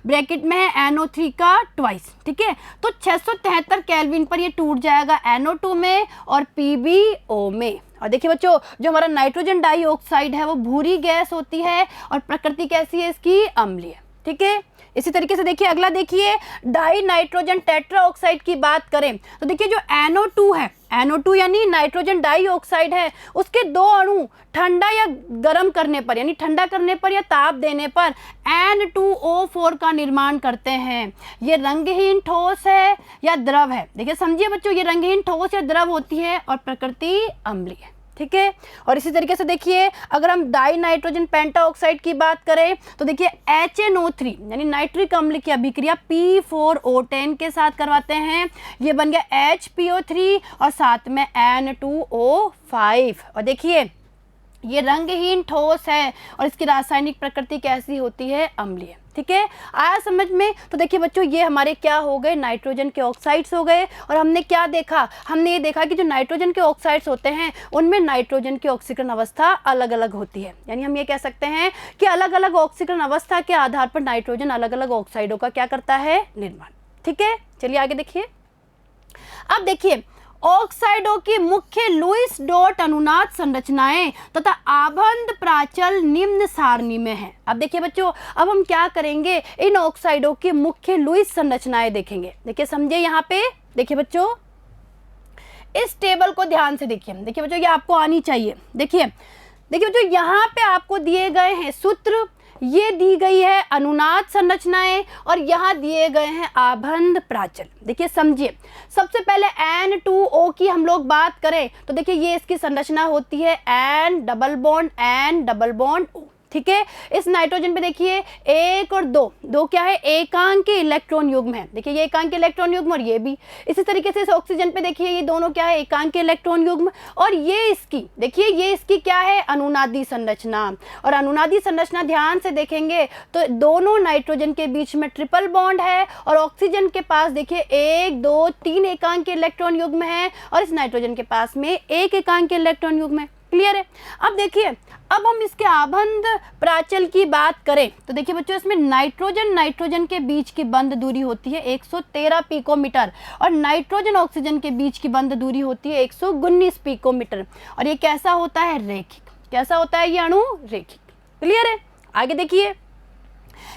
ब्रैकेट में है NO3 का ट्वाइस, ठीक है, तो 673 केल्विन पर ये टूट जाएगा NO2 में और PbO में। और देखिए बच्चों जो हमारा नाइट्रोजन डाइऑक्साइड है वो भूरी गैस होती है और प्रकृति कैसी है इसकी, अम्लीय। ठीक है, इसी तरीके से देखिए अगला देखिए डाई नाइट्रोजन टेट्रा ऑक्साइड की बात करें तो देखिए जो NO2 है, NO2 यानी नाइट्रोजन डाइऑक्साइड है, उसके 2 अणु ठंडा या गर्म करने पर यानी ठंडा करने पर या ताप देने पर N2O4 का निर्माण करते हैं। ये रंगहीन ठोस है या द्रव है। देखिए समझिए बच्चों, ये रंगहीन ठोस या द्रव होती है और प्रकृति अम्लीय है। ठीक है, और इसी तरीके से देखिए अगर हम डाई नाइट्रोजन पेंटा ऑक्साइड की बात करें तो देखिए HNO3 यानी नाइट्रिक अम्ल की अभिक्रिया P4O10 के साथ करवाते हैं, ये बन गया HPO3 और साथ में N2O5। और देखिए ये रंगहीन ठोस है और इसकी रासायनिक प्रकृति कैसी होती है, अम्लीय। ठीक है, आया समझ में। तो देखिए बच्चों ये हमारे क्या हो गए, नाइट्रोजन के ऑक्साइड्स हो गए। और हमने क्या देखा, हमने ये देखा कि जो नाइट्रोजन के ऑक्साइड्स होते हैं उनमें नाइट्रोजन की ऑक्सीकरण अवस्था अलग अलग होती है, यानी हम ये कह सकते हैं कि अलग अलग ऑक्सीकरण अवस्था के आधार पर नाइट्रोजन अलग अलग ऑक्साइडों का क्या करता है, निर्माण। ठीक है, चलिए आगे देखिए। अब देखिए ऑक्साइडों की मुख्य लुईस डॉट अनुनाद संरचनाएं तथा आबंध प्राचल निम्न सारणी में है। अब देखिए बच्चों अब हम क्या करेंगे, इन ऑक्साइडों की मुख्य लुईस संरचनाएं देखेंगे। देखिए समझिए यहाँ पे, देखिए बच्चों इस टेबल को ध्यान से देखिए। देखिए बच्चों ये आपको आनी चाहिए। देखिए बच्चों यहाँ पे आपको दिए गए हैं सूत्र, ये दी गई है अनुनाद संरचनाएं और यहाँ दिए गए हैं आबंध प्राचल। देखिए समझिए, सबसे पहले N2O की हम लोग बात करें तो देखिए ये इसकी संरचना होती है N डबल बॉन्ड O, ठीक है। इस नाइट्रोजन पे देखिए 1 और 2 क्या है, एकांकी इलेक्ट्रॉन युग्म है। देखिए ये एकांकी इलेक्ट्रॉन युग्म और ये भी। इसी तरीके से इस ऑक्सीजन पे देखिए ये दोनों क्या है, एकांकी इलेक्ट्रॉन युग्म। और ये इसकी देखिए ये इसकी क्या है, अनुनादी संरचना। और अनुनादी संरचना ध्यान से देखेंगे तो दोनों नाइट्रोजन के बीच में ट्रिपल बॉन्ड है और ऑक्सीजन के पास देखिए 1, 2, 3 एकांकी इलेक्ट्रॉन युग्म है और इस नाइट्रोजन के पास में 1 एकांकी इलेक्ट्रॉन युग्म है। क्लियर है। अब देखिए, अब हम इसके आबंध प्राचल की बात करें तो देखिए बच्चों, इसमें नाइट्रोजन के बीच की बंध दूरी होती है 113 पिकोमीटर और नाइट्रोजन ऑक्सीजन के बीच की बंध दूरी होती है 119 पिकोमीटर। और ये कैसा होता है, रेखिक। कैसा होता है ये अणु, रेखिक। क्लियर है। आगे देखिए,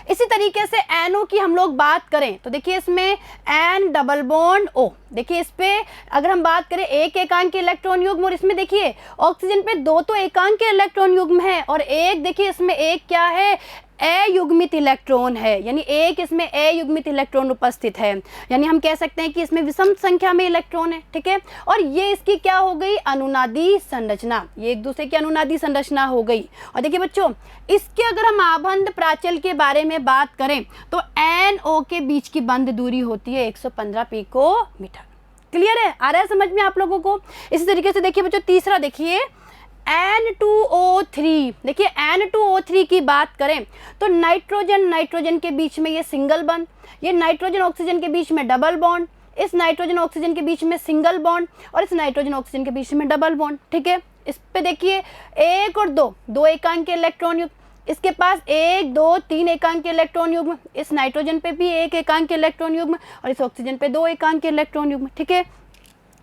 इसी तरीके से NO की हम लोग बात करें तो देखिए इसमें N डबल बॉन्ड O, देखिए इस पे अगर हम बात करें 1 एकांकी इलेक्ट्रॉन युग्म और इसमें देखिए ऑक्सीजन पे 2 तो एकांकी इलेक्ट्रॉन युग्म है और एक देखिए इसमें एक क्या है, अयुग्मित इलेक्ट्रॉन है, यानी एक इसमें अयुग्मित इलेक्ट्रॉन उपस्थित है, यानी हम कह सकते हैं कि इसमें विषम संख्या में इलेक्ट्रॉन है, ठीक है। और ये इसकी क्या हो गई, अनुनादी संरचना। ये एक दूसरे की अनुनादी संरचना हो गई। और देखिए बच्चों, इसके अगर हम आबंध प्राचल के बारे में बात करें तो NO के बीच की बंध दूरी होती है 115 पिकोमीटर। क्लियर है, आ रहा है समझ में आप लोगों को। इसी तरीके से देखिए बच्चों, तीसरा देखिए N2O3। देखिए N2O3 की बात करें तो नाइट्रोजन के बीच में ये सिंगल बॉन्ड, ये नाइट्रोजन ऑक्सीजन के बीच में डबल बॉन्ड, इस नाइट्रोजन ऑक्सीजन के बीच में सिंगल बॉन्ड और इस नाइट्रोजन ऑक्सीजन के बीच में डबल बॉन्ड, ठीक है। इस पे देखिए 1 और 2 एकांकी इलेक्ट्रॉन युग्म, इसके पास 1, 2, 3 एकांकी इलेक्ट्रॉन युग्म, इस नाइट्रोजन पे भी 1 एकांकी इलेक्ट्रॉन युग्म और इस ऑक्सीजन पे 2 एकांकी इलेक्ट्रॉन युग्म, ठीक है।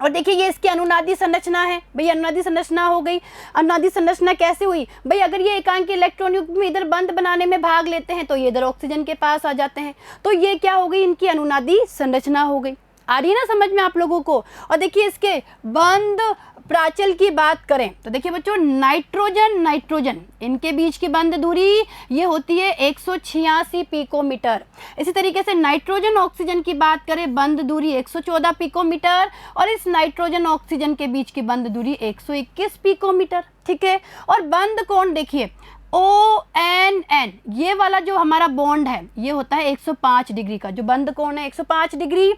और देखिए ये इसकी अनुनादी संरचना है। भाई अनुनादी संरचना हो गई। अनुनादी संरचना कैसे हुई भाई, अगर ये एकांकी इलेक्ट्रॉन युग्म इधर बंध बनाने में भाग लेते हैं तो ये इधर ऑक्सीजन के पास आ जाते हैं, तो ये क्या हो गई, इनकी अनुनादी संरचना हो गई। आ रही है ना समझ में आप लोगों को। और देखिए इसके बंध प्राचल की बात करें तो देखिए बच्चों, नाइट्रोजन इनके बीच की बंध दूरी ये होती है 186 पिकोमीटर। इसी तरीके से नाइट्रोजन ऑक्सीजन की बात करें, बंध दूरी 114 पिकोमीटर और इस नाइट्रोजन ऑक्सीजन के बीच की बंध दूरी 121 पिकोमीटर, ठीक है। और बंध कोण देखिए ONN, ये वाला जो हमारा बॉन्ड है ये होता है 105 डिग्री का, जो बंध कोण है 105 डिग्री।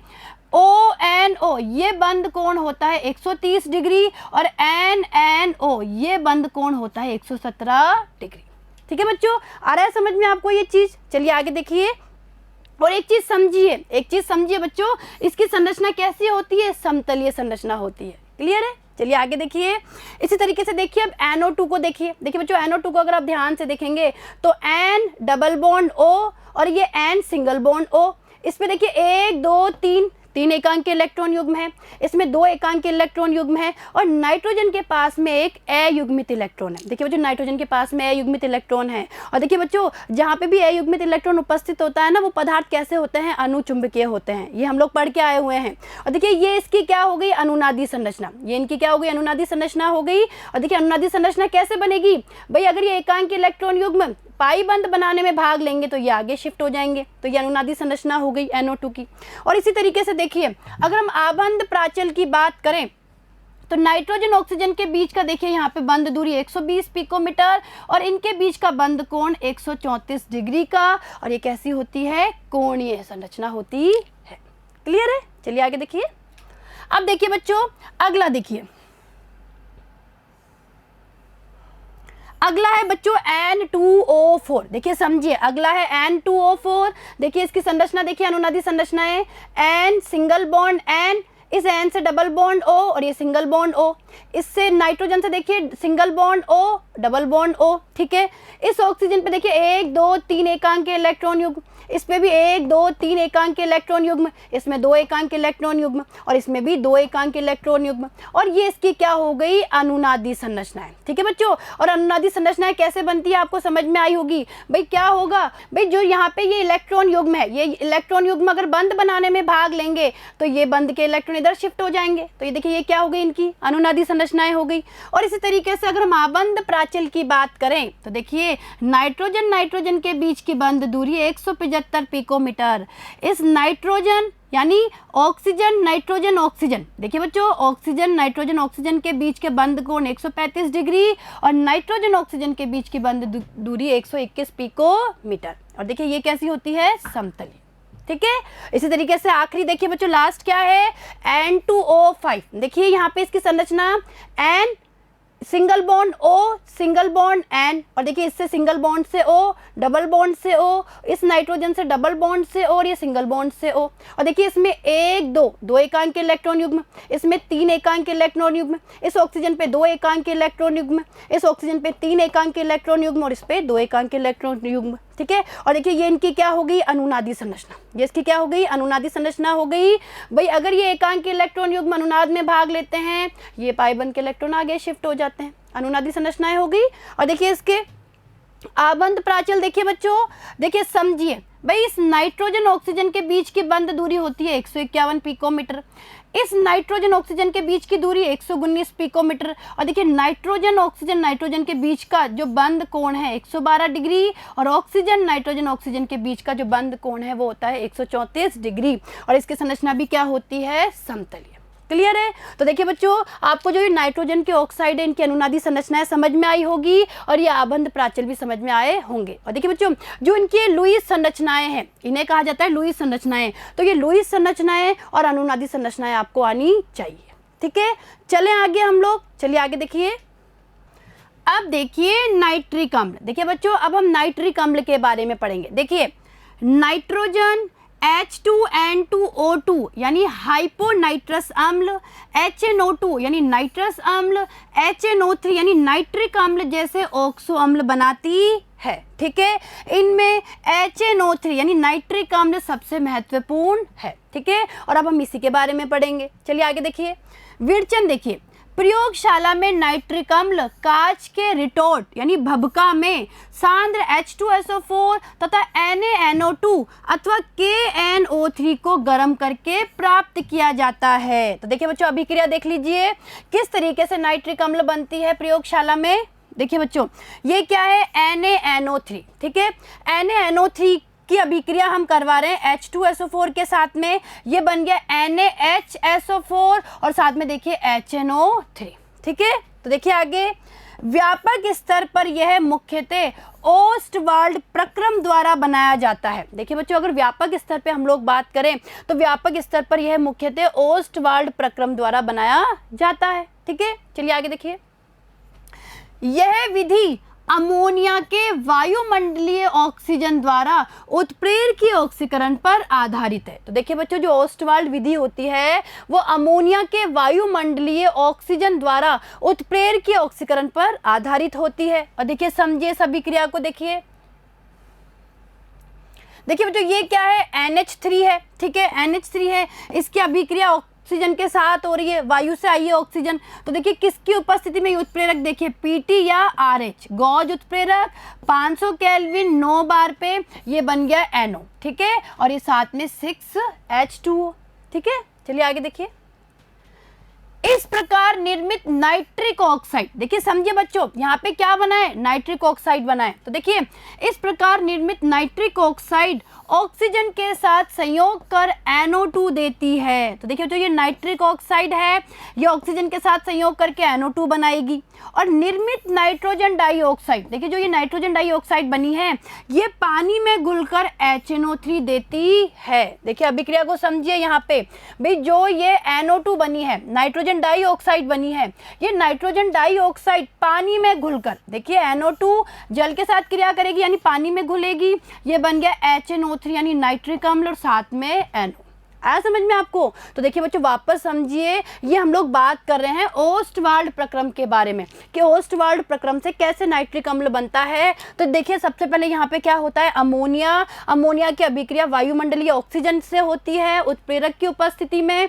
ONO ये बंध कोण होता है 130 डिग्री और NNO ये बंध कोण होता है 117 डिग्री, ठीक है बच्चों। आ रहा है समझ में आपको ये चीज। चलिए आगे देखिए, और एक चीज समझिए बच्चों, इसकी संरचना कैसी होती है, समतलीय संरचना होती है। क्लियर है। चलिए आगे देखिए, इसी तरीके से देखिए अब NO2 को देखिए बच्चों, NO2 को अगर आप ध्यान से देखेंगे तो N डबल बॉन्ड O और ये N सिंगल बॉन्ड O। इस पे देखिए 1, 2, 3 एकांकी इलेक्ट्रॉन युग्म है, इसमें 2 एकांकी इलेक्ट्रॉन युग्म है और नाइट्रोजन के पास में एक अयुग्मित इलेक्ट्रॉन है। देखिए बच्चों, नाइट्रोजन के पास में अयुग्मित इलेक्ट्रॉन है। और देखिए बच्चों, जहाँ पे भी अयुग्मित इलेक्ट्रॉन उपस्थित होता है ना, वो पदार्थ कैसे होते हैं, अनुचुंबकीय होते हैं। ये हम लोग पढ़ के आए हुए हैं। और देखिए ये इसकी क्या हो गई, अनुनादी संरचना। ये इनकी क्या हो गई, अनुनादी संरचना हो गई। और देखिए अनुनादी संरचना कैसे बनेगी भाई, अगर ये एकांकी इलेक्ट्रॉन युग्म पाई बंध बनाने में भाग लेंगे तो ये आगे शिफ्ट हो जाएंगे, तो ये अनुनादी संरचना हो गई NO2 की। और इसी तरीके से देखिए, अगर हम आबंध प्राचल की बात करें तो नाइट्रोजन ऑक्सीजन के बीच का देखिए यहाँ पे बंध दूरी 120 पिकोमीटर और इनके बीच का बंध कोण 134 डिग्री का, और ये कैसी होती है, कोणीय संरचना होती है। क्लियर है। चलिए आगे देखिए। अब देखिए बच्चों, अगला देखिए, अगला है बच्चों N2O4। देखिए समझिए, अगला है N2O4। देखिए इसकी संरचना देखिए, अनुनादी संरचना है N सिंगल बॉन्ड N, इस N से डबल बॉन्ड O और ये सिंगल बॉन्ड O। इससे नाइट्रोजन से देखिए single bond O double bond O, ठीक है। इस ऑक्सीजन पे देखिए 1, 2, 3 एकांकी इलेक्ट्रॉन युग्म, इस पे भी 1, 2, 3 एकांकी इलेक्ट्रॉन युग्म, इसमें 2 एकांकी इलेक्ट्रॉन युग्म और इसमें भी 2 एकांकी इलेक्ट्रॉन युग्म। और ये इसकी क्या हो गई, अनुनादी संरचना है, ठीक है बच्चों। और अनुनादी संरचनाएं कैसे बनती है आपको समझ में आई होगी। भाई क्या होगा भाई, जो यहाँ पे ये इलेक्ट्रॉन युग्म है, ये इलेक्ट्रॉन युग्म अगर बंध बनाने में भाग लेंगे तो ये बंध के इलेक्ट्रॉन इधर शिफ्ट हो जाएंगे। तो ये देखिए ये क्या हो गई, इनकी अनुनादी संरचनाएं हो गई। और इसी तरीके से अगर हम आबंध प्राचल की बात करें तो देखिए नाइट्रोजन नाइट्रोजन के बीच की बंध दूरी 175 पिकोमीटर। इस नाइट्रोजन यानी ऑक्सीजन नाइट्रोजन ऑक्सीजन, देखिए बच्चों ऑक्सीजन नाइट्रोजन ऑक्सीजन के बीच के बंध कोण 135 डिग्री और नाइट्रोजन ऑक्सीजन के बीच की बंध दूरी 121 पिकोमीटर। और देखिए ये कैसी होती है, समतलीय। ठीक है, इसी तरीके से आखिरी देखिए बच्चों लास्ट क्या है, N2O5। देखिए यहाँ पे इसकी संरचना N single bond O single bond N, और देखिए इससे सिंगल बॉन्ड से O डबल बॉन्ड से O, इस नाइट्रोजन से डबल बॉन्ड से O और ये सिंगल बॉन्ड से O। और देखिए इसमें 1 2 एकांक इलेक्ट्रॉन युग्म, इसमें 3 एकांक इलेक्ट्रॉन युग्म, इस ऑक्सीजन पे 2 एकांक इलेक्ट्रॉन युग्म, इस ऑक्सीजन पे 3 एकांक इलेक्ट्रॉन युग्म और इस पे 2 एकांक इलेक्ट्रॉन युग्म। ठीक है, और देखिए ये इनकी क्या हो गई, अनुनादी संरचना। ये इसकी क्या हो गई, अनुनादी संरचना हो गई। भाई अगर ये एकांक इलेक्ट्रॉन युग्म अनुनाद में भाग लेते हैं, ये पाई बंध के इलेक्ट्रॉन आगे शिफ्ट हो जाते हैं, अनुनादी संरचनाएं हो गई। और देखिए इसके आबंध प्राचल देखिए बच्चों, देखिए समझिए भाई इस नाइट्रोजन ऑक्सीजन के बीच की बंध दूरी होती है 151 पिकोमीटर, इस नाइट्रोजन ऑक्सीजन के बीच की दूरी 119 पिकोमीटर। और देखिए नाइट्रोजन ऑक्सीजन नाइट्रोजन के बीच का जो बंध कोण है 112 डिग्री और ऑक्सीजन नाइट्रोजन ऑक्सीजन के बीच का जो बंध कोण है वो होता है 134 डिग्री। और इसकी संरचना भी क्या होती है, समतलीय। क्लियर है। तो देखिए बच्चों आपको जो ये नाइट्रोजन के ऑक्साइड है इनकी अनुनादी संरचनाएं समझ में आई होगी और ये आबंध प्राचल भी समझ में आए होंगे। और देखिए बच्चों जो इनकी लुईस संरचनाएं हैं इन्हें कहा जाता है लुईस संरचनाएं। तो ये लुईस संरचनाएं और अनुनादी संरचनाएं आपको आनी चाहिए। ठीक है, चलें आगे हम लोग, चलिए आगे देखिए। अब देखिए नाइट्रिक अम्ल, देखिए बच्चों अब हम नाइट्रिक अम्ल के बारे में पढ़ेंगे। देखिए नाइट्रोजन H2N2O2 यानी हाइपोनाइट्रस अम्ल, HNO2 यानी नाइट्रस अम्ल, HNO3 यानी नाइट्रिक अम्ल जैसे ऑक्सो अम्ल बनाती है। ठीक है, इनमें HNO3 यानी नाइट्रिक अम्ल सबसे महत्वपूर्ण है। ठीक है, और अब हम इसी के बारे में पढ़ेंगे। चलिए आगे देखिए। विरचन देखिए, प्रयोगशाला में नाइट्रिक अम्ल कांच के रिटोर्ट यानी भभका में सांद्र H2SO4 तथा NaNO2 अथवा KNO3 को गर्म करके प्राप्त किया जाता है। तो देखिए बच्चों अभिक्रिया देख लीजिए किस तरीके से नाइट्रिक अम्ल बनती है प्रयोगशाला में। देखिए बच्चों ये क्या है, NaNO3। ठीक है, NaNO3 की अभिक्रिया हम करवा रहे हैं H2SO4 के साथ में, ये बन गया NaHSO4 और साथ में देखिए HNO3। ठीक है, तो देखिए आगे। व्यापक स्तर पर यह मुख्यतः ओस्टवाल्ड प्रक्रम द्वारा बनाया जाता है। देखिए बच्चों अगर व्यापक स्तर पे हम लोग बात करें तो व्यापक स्तर पर यह मुख्यतः ओस्टवाल्ड प्रक्रम द्वारा बनाया जाता है। ठीक है, चलिए आगे देखिए। यह विधि अमोनिया के वायुमंडलीय ऑक्सीजन द्वारा उत्प्रेरकीय ऑक्सीकरण पर आधारित है। तो देखिए बच्चों जो ओस्टवाल्ड विधि होती है वो अमोनिया के वायुमंडलीय ऑक्सीजन द्वारा उत्प्रेरकीय ऑक्सीकरण पर आधारित होती है। और देखिए समझिए सभी क्रिया को देखिए। देखिए बच्चों ये क्या है, NH3 है। ठीक है, NH3 है, इसकी अभिक्रिया ऑक्सीजन के साथ हो रही है, वायु से आई है ऑक्सीजन। तो देखिए किसकी उपस्थिति में उत्प्रेरक देखिए PT या RH गॉज उत्प्रेरक 500 केल्विन 9 बार पे ये बन गया NO। ठीक है, और ये साथ में 6H2O। ठीक है, चलिए आगे देखिए। इस प्रकार निर्मित नाइट्रिक ऑक्साइड, देखिए समझिए बच्चों यहाँ पे क्या बना है, नाइट्रिक ऑक्साइड बना है। तो देखिए इस प्रकार निर्मित नाइट्रिक ऑक्साइड ऑक्सीजन के साथ संयोग कर NO2 देती है। तो देखिए जो ये नाइट्रिक ऑक्साइड है ये ऑक्सीजन के साथ संयोग करके NO2 बनाएगी। और निर्मित नाइट्रोजन डाइऑक्साइड, देखिए जो ये नाइट्रोजन डाइऑक्साइड बनी है ये पानी में घुलकर HNO3 देती है। देखिए अभिक्रिया को समझिए यहाँ पे, भाई जो ये NO2 बनी है नाइट्रोजन डाइऑक्साइड बनी है, ये नाइट्रोजन डाइऑक्साइड पानी में घुलकर देखिए NO2 जल के साथ क्रिया करेगी यानी पानी में घुलेगी, ये बन गया HNO3 यानी नाइट्रिक अम्ल और साथ में NO। आया समझ में आपको। तो देखिए बच्चों वापस समझिए, ये हम लोग बात कर रहे हैं ओस्टवाल्ड प्रक्रम के बारे में कि ओस्टवाल्ड प्रक्रम से कैसे नाइट्रिक अम्ल बनता है। तो देखिए सबसे पहले यहाँ पे क्या होता है, अमोनिया की अभिक्रिया वायुमंडलीय ऑक्सीजन से होती है उत्प्रेरक की उपस्थिति में।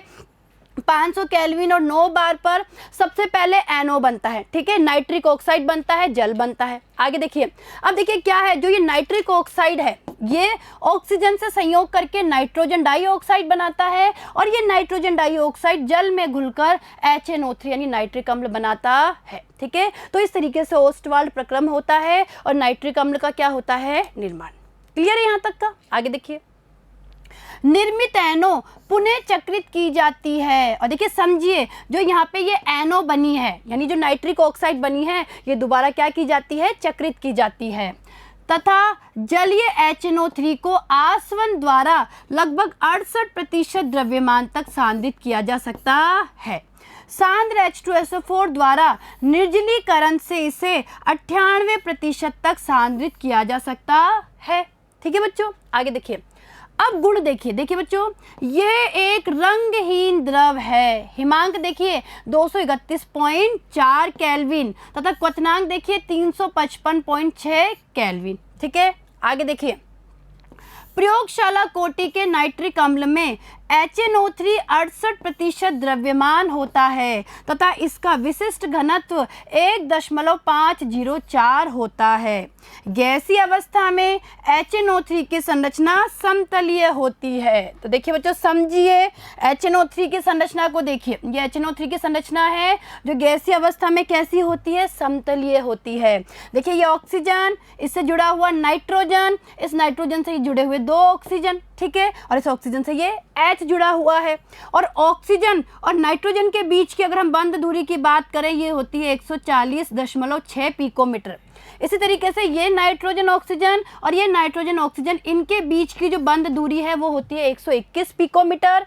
500 केल्विन और 9 बार पर सबसे पहले NO बनता है, ठीक है, नाइट्रिक ऑक्साइड बनता है, जल बनता है। आगे देखिए, अब देखिए क्या है, जो ये नाइट्रिक ऑक्साइड है ये ऑक्सीजन से संयोग करके नाइट्रोजन डाइऑक्साइड बनाता है और ये नाइट्रोजन डाइऑक्साइड जल में घुलकर HNO3 यानी नाइट्रिक अम्ल बनाता है, ठीक है। तो इस तरीके से ओस्टवाल्ड प्रक्रम होता है और नाइट्रिक अम्ल का क्या होता है, निर्माण। क्लियर है यहाँ तक का? आगे देखिए, निर्मित NO पुनः चक्रित की जाती है और देखिए समझिए, जो यहाँ पे ये NO बनी है यानी जो नाइट्रिक ऑक्साइड बनी है ये दोबारा क्या की जाती है, चक्रित की जाती है तथा जलीय HNO3 को आसवन द्वारा लगभग 68% द्रव्यमान तक सांद्रित किया जा सकता है। सांद्र H2SO4 द्वारा निर्जलीकरण से इसे 98% तक सांद्रित किया जा सकता है, ठीक है बच्चों। आगे देखिए, अब गुण देखिए, देखिए बच्चों ये एक रंगहीन द्रव है। हिमांक देखिए 231.4 केल्विन तथा क्वथनांक देखिए 355.6 केल्विन, ठीक है। आगे देखिए, प्रयोगशाला कोटि के नाइट्रिक अम्ल में HNO3 68% द्रव्यमान होता है तथा इसका विशिष्ट घनत्व 1.504 होता है। गैसीय अवस्था में HNO3 की संरचना समतलीय होती है। तो देखिए बच्चों समझिए, HNO3 की संरचना को देखिए, ये HNO3 की संरचना है जो गैसीय अवस्था में कैसी होती है, समतलीय होती है। देखिए ये ऑक्सीजन, इससे जुड़ा हुआ नाइट्रोजन, इस नाइट्रोजन से जुड़े हुए 2 ऑक्सीजन, ठीक है, और इस ऑक्सीजन से ये H जुड़ा हुआ है। और ऑक्सीजन और नाइट्रोजन के बीच की अगर हम बंध दूरी की बात करें ये होती है 140.6 पिकोमीटर। इसी तरीके से ये नाइट्रोजन ऑक्सीजन और ये नाइट्रोजन ऑक्सीजन, इनके बीच की जो बंध दूरी है वो होती है 121 पिकोमीटर।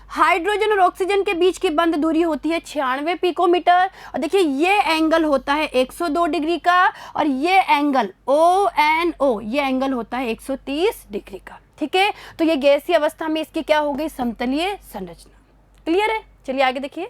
हाइड्रोजन और ऑक्सीजन के बीच की बंध दूरी होती है 96 पिकोमीटर। और देखिए ये एंगल होता है 102 डिग्री का और ये एंगल ONO ये एंगल होता है 130 डिग्री का, ठीक है। तो ये गैसीय अवस्था में इसकी क्या हो गई, समतलीय संरचना। क्लियर है? चलिए आगे देखिए,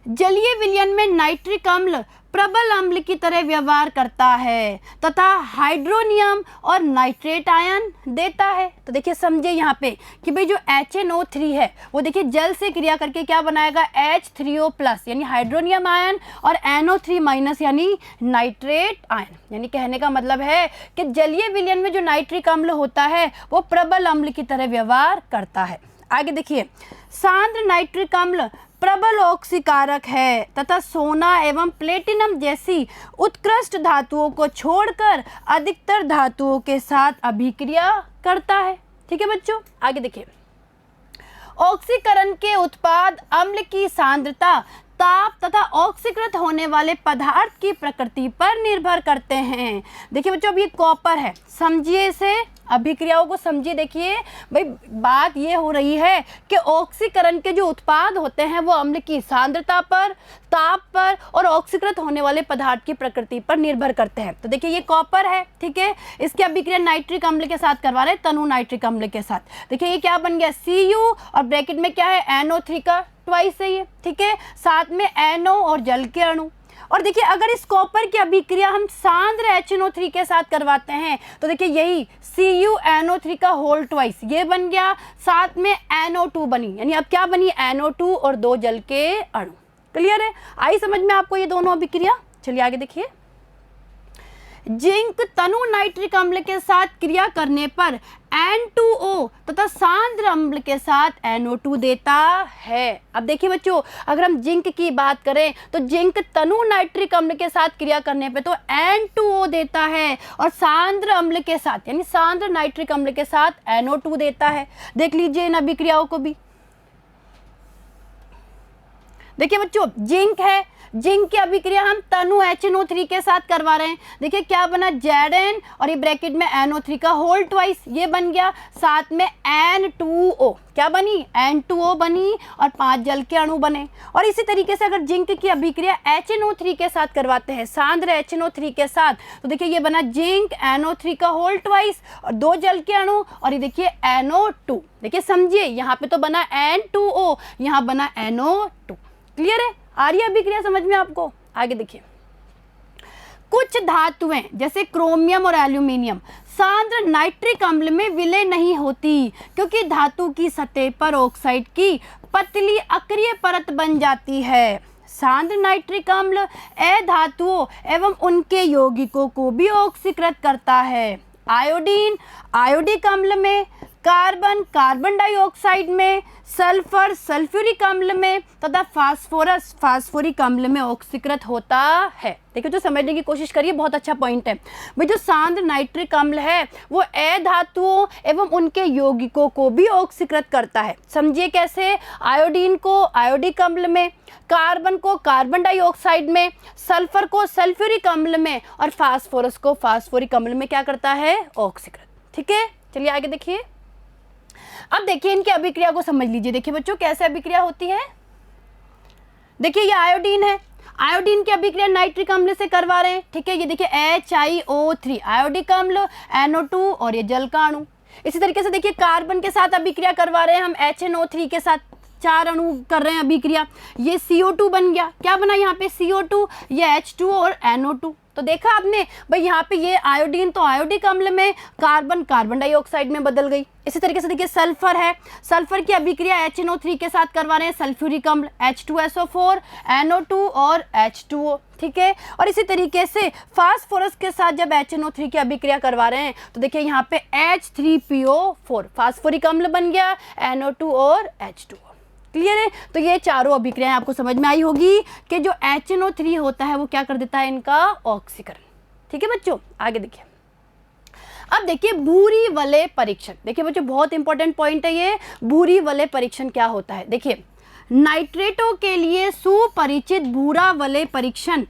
जलीय विलयन में नाइट्रिक अम्ल प्रबल अम्ल की तरह व्यवहार करता है तथा हाइड्रोनियम और नाइट्रेट आयन देता है। तो देखिए समझिए यहाँ पे कि भाई जो HNO3 है वो देखिए जल से क्रिया करके क्या बनाएगा, H3O+ यानी हाइड्रोनियम आयन और NO3- यानी नाइट्रेट आयन। यानी कहने का मतलब है कि जलीय विलयन में जो नाइट्रिक अम्ल होता है वो प्रबल अम्ल की तरह व्यवहार करता है। आगे देखिए, सांद्र नाइट्रिक अम्ल प्रबल ऑक्सीकारक है तथा सोना एवं प्लेटिनम जैसी उत्कृष्ट धातुओं को छोड़कर अधिकतर धातुओं के साथ अभिक्रिया करता है, ठीक है बच्चों। आगे देखिए, ऑक्सीकरण के उत्पाद अम्ल की सांद्रता, ताप तथा ऑक्सीकृत होने वाले पदार्थ की प्रकृति पर निर्भर करते हैं। देखिए बच्चों, अब ये कॉपर है, समझिए इसे, अभिक्रियाओं को समझिए। देखिए भाई बात ये हो रही है कि ऑक्सीकरण के जो उत्पाद होते हैं वो अम्ल की सांद्रता पर, ताप पर और ऑक्सीकृत होने वाले पदार्थ की प्रकृति पर निर्भर करते हैं। तो देखिए ये कॉपर है, ठीक है, इसकी अभिक्रिया नाइट्रिक अम्ल के साथ करवा रहे हैं, तनु नाइट्रिक अम्ल के साथ। देखिए ये क्या बन गया, Cu और ब्रैकेट में क्या है, NO3 का ट्वाइस है ये, ठीक है, साथ में NO और जल के अणु। और देखिए अगर इस कॉपर की अभिक्रिया हम सांद्र HNO3 के साथ करवाते हैं तो देखिए यही CuNO3 का होल ट्वाइस ये बन गया, साथ में NO2 बनी, यानी अब क्या बनी, NO2 और 2 जल के अणु। क्लियर है? आई समझ में आपको ये दोनों अभिक्रिया? चलिए आगे देखिए, जिंक तनु नाइट्रिक अम्ल के साथ क्रिया करने पर N2O तथा सांद्र अम्ल के साथ NO2 देता है। अब देखिए बच्चों, अगर हम जिंक की बात करें तो जिंक तनु नाइट्रिक अम्ल के साथ क्रिया करने पे तो N2O देता है और सांद्र अम्ल के साथ यानी सांद्र नाइट्रिक अम्ल के साथ NO2 देता है। देख लीजिए इन अभिक्रियाओं को भी। देखिए बच्चों, जिंक है, जिंक की अभिक्रिया हम तनु HNO3 के साथ करवा रहे हैं। देखिए क्या बना, Zn और ये ब्रैकेट में NO3 का होल ट्वाइस ये बन गया, साथ में N2O क्या बनी, N2O बनी और 5 जल के अणु बने। और इसी तरीके से अगर जिंक की अभिक्रिया HNO3 के साथ करवाते हैं, सांद्र HNO3 के साथ, तो देखिए ये बना जिंक NO3 का होल ट्वाइस और 2 जल के अणु और ये देखिए NO2। देखिए समझिए, यहाँ पे तो बना N2O, यहाँ बना NO2। क्लियर है? आ रही है अभिक्रिया समझ में आपको? आगे देखिए, कुछ धातुएं जैसे क्रोमियम और एल्यूमिनियम सांद्र नाइट्रिक अम्ल में विलय नहीं होती, क्योंकि धातु की सतह पर ऑक्साइड की पतली अक्रिय परत बन जाती है। सांद्र नाइट्रिक अम्ल अधातुओं एवं उनके यौगिकों को भी ऑक्सीकृत करता है। आयोडीन आयोडिक अम्ल में, कार्बन कार्बन डाइऑक्साइड में, सल्फर सल्फ्यूरिक अम्ल में तथा फास्फोरस फास्फोरिक अम्ल में ऑक्सीकृत होता है। देखिए जो समझने की कोशिश करिए, बहुत अच्छा पॉइंट है भाई। जो सांद्र नाइट्रिक अम्ल है वो अधातुओं एवं उनके यौगिकों को भी ऑक्सीकृत करता है। समझिए कैसे? आयोडीन को आयोडिक अम्ल में, कार्बन को कार्बन डाइऑक्साइड में, सल्फर को सल्फ्यूरिक अम्ल में और फास्फोरस को फास्फोरिक अम्ल में क्या करता है? ऑक्सीकृत। ठीक है, चलिए आगे देखिए। अब देखिए इनकी अभिक्रिया को समझ लीजिए। देखिए बच्चों कैसे अभिक्रिया होती है। देखिए ये आयोडीन है, आयोडीन की अभिक्रिया नाइट्रिक अम्ल से करवा रहे हैं। ठीक है, ये देखिए HiO3 आयोडिक अम्ल, NO2 और ये जल का अणु। इसी तरीके से देखिए कार्बन के साथ अभिक्रिया करवा रहे हैं हम HNO3 के साथ, 4 अणु कर रहे हैं अभिक्रिया। ये CO2 बन गया। क्या बना यहाँ पे? CO2, ये H2 और NO2। तो देखा आपने भाई यहाँ पे ये आयोडीन तो आयोडिक अम्ल में, कार्बन कार्बन डाइऑक्साइड में बदल गई। इसी तरीके से देखिए सल्फर है, सल्फर की अभिक्रिया HNO3 के साथ करवा रहे हैं सल्फ्यूरिक अम्ल, H2SO4, NO2 और H2O। ठीक है, और इसी तरीके से फास्फोरस के साथ जब HNO3 की अभिक्रिया करवा रहे हैं तो देखिए यहाँ पे H3PO4 फास्फोरिक अम्ल बन गया, NO2 और H2O। क्लियर है? तो ये चारों अभिक्रियाएं आपको समझ में आई होगी कि जो HNO3 होता है वो क्या कर देता है? इनका ऑक्सीकरण। ठीक है बच्चों, आगे देखिए। अब देखिए भूरी वलय परीक्षण। देखिए बच्चों बहुत इंपॉर्टेंट पॉइंट है ये। भूरी वलय परीक्षण क्या होता है? देखिए नाइट्रेटों के लिए सुपरिचित भूरा वलय परीक्षण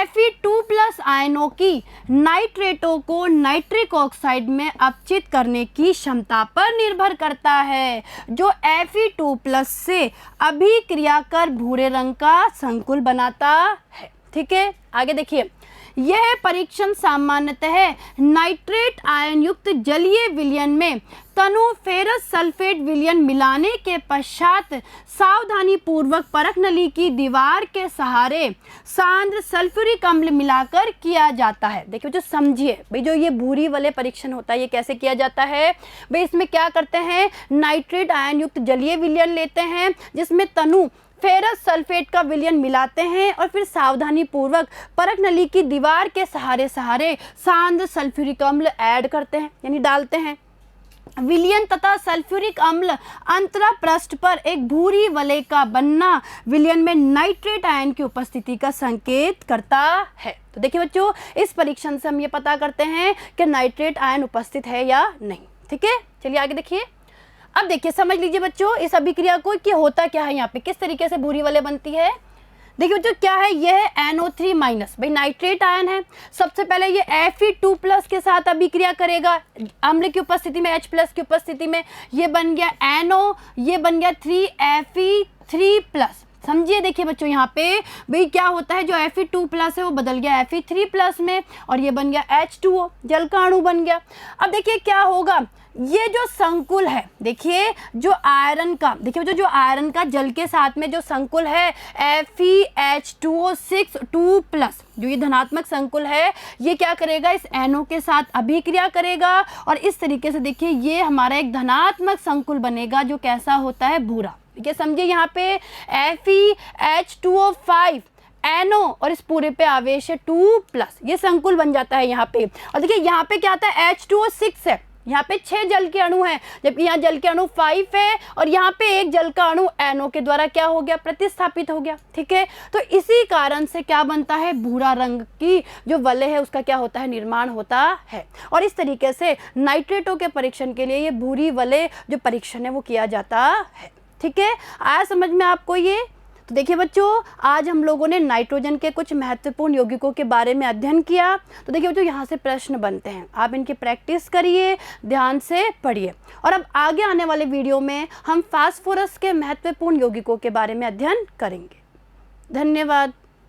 Fe2+ आयनों की नाइट्रेटों को नाइट्रिक ऑक्साइड में अपचित करने की क्षमता पर निर्भर करता है, जो Fe2+ से अभिक्रिया कर भूरे रंग का संकुल बनाता है। ठीक है, आगे देखिए। यह परीक्षण सामान्यतः नाइट्रेट आयन युक्त जलीय विलयन में तनु फेरस सल्फेट विलयन मिलाने के पश्चात सावधानी पूर्वक परख नली की दीवार के सहारे सांद्र सल्फ्यूरिक अम्ल मिलाकर किया जाता है। देखिए जो समझिए भाई, जो ये भूरी वाले परीक्षण होता है ये कैसे किया जाता है भाई? इसमें क्या करते हैं? नाइट्रेट आयन युक्त जलीय विलयन लेते हैं जिसमें तनु फेरस सल्फेट का विलयन मिलाते हैं और फिर सावधानी पूर्वक परख नली की दीवार के सहारे सांद्र सल्फ्यूरिक अम्ल ऐड करते हैं, यानी डालते हैं। विलयन तथा सल्फ्यूरिक अम्ल अंतरा पृष्ठ पर एक भूरी वलय का बनना विलयन में नाइट्रेट आयन की उपस्थिति का संकेत करता है। तो देखिए बच्चों, इस परीक्षण से हम ये पता करते हैं कि नाइट्रेट आयन उपस्थित है या नहीं। ठीक है, चलिए आगे देखिए। अब देखिए समझ लीजिए बच्चों इस अभिक्रिया को कि होता क्या है यहाँ पे, किस तरीके से भूरी वलय बनती है। देखिए बच्चों क्या है, यह NO3- भाई नाइट्रेट आयन है। सबसे पहले ये Fe2+ के साथ अभिक्रिया करेगा अम्ल की उपस्थिति में, H+ की उपस्थिति में। ये बन गया NO, ये बन गया 3Fe3+। समझिए देखिए बच्चों यहाँ पे भाई क्या होता है, जो Fe2+ है वो बदल गया Fe3+ में और ये बन गया H2O, जल का अणु बन गया। अब देखिए क्या होगा, ये जो संकुल है, देखिए जो आयरन का, देखिए जो आयरन का जल के साथ में जो संकुल है FeH2O6 2+, जो ये धनात्मक संकुल है ये क्या करेगा, इस NO के साथ अभिक्रिया करेगा और इस तरीके से देखिए ये हमारा एक धनात्मक संकुल बनेगा जो कैसा होता है, भूरा। ठीक है, समझिए यहाँ पे FeH2O5 NO और इस पूरे पे आवेश है 2+, ये संकुल बन जाता है यहाँ पे। और देखिए यहाँ पे क्या आता है, H2O6 है, यहाँ पे 6 जल के अणु हैं, जबकि यहाँ जल के अणु 5 है और यहाँ पे एक जल का अणु NO के द्वारा क्या हो गया, प्रतिस्थापित हो गया। ठीक है, तो इसी कारण से क्या बनता है, भूरा रंग की जो वलय है उसका क्या होता है, निर्माण होता है। और इस तरीके से नाइट्रेटों के परीक्षण के लिए ये भूरी वलय जो परीक्षण है वो किया जाता है। ठीक है, आया समझ में आपको ये। तो देखिए बच्चों आज हम लोगों ने नाइट्रोजन के कुछ महत्वपूर्ण यौगिकों के बारे में अध्ययन किया। तो देखिए बच्चों यहाँ से प्रश्न बनते हैं, आप इनकी प्रैक्टिस करिए, ध्यान से पढ़िए। और अब आगे आने वाले वीडियो में हम फास्फोरस के महत्वपूर्ण यौगिकों के बारे में अध्ययन करेंगे। धन्यवाद।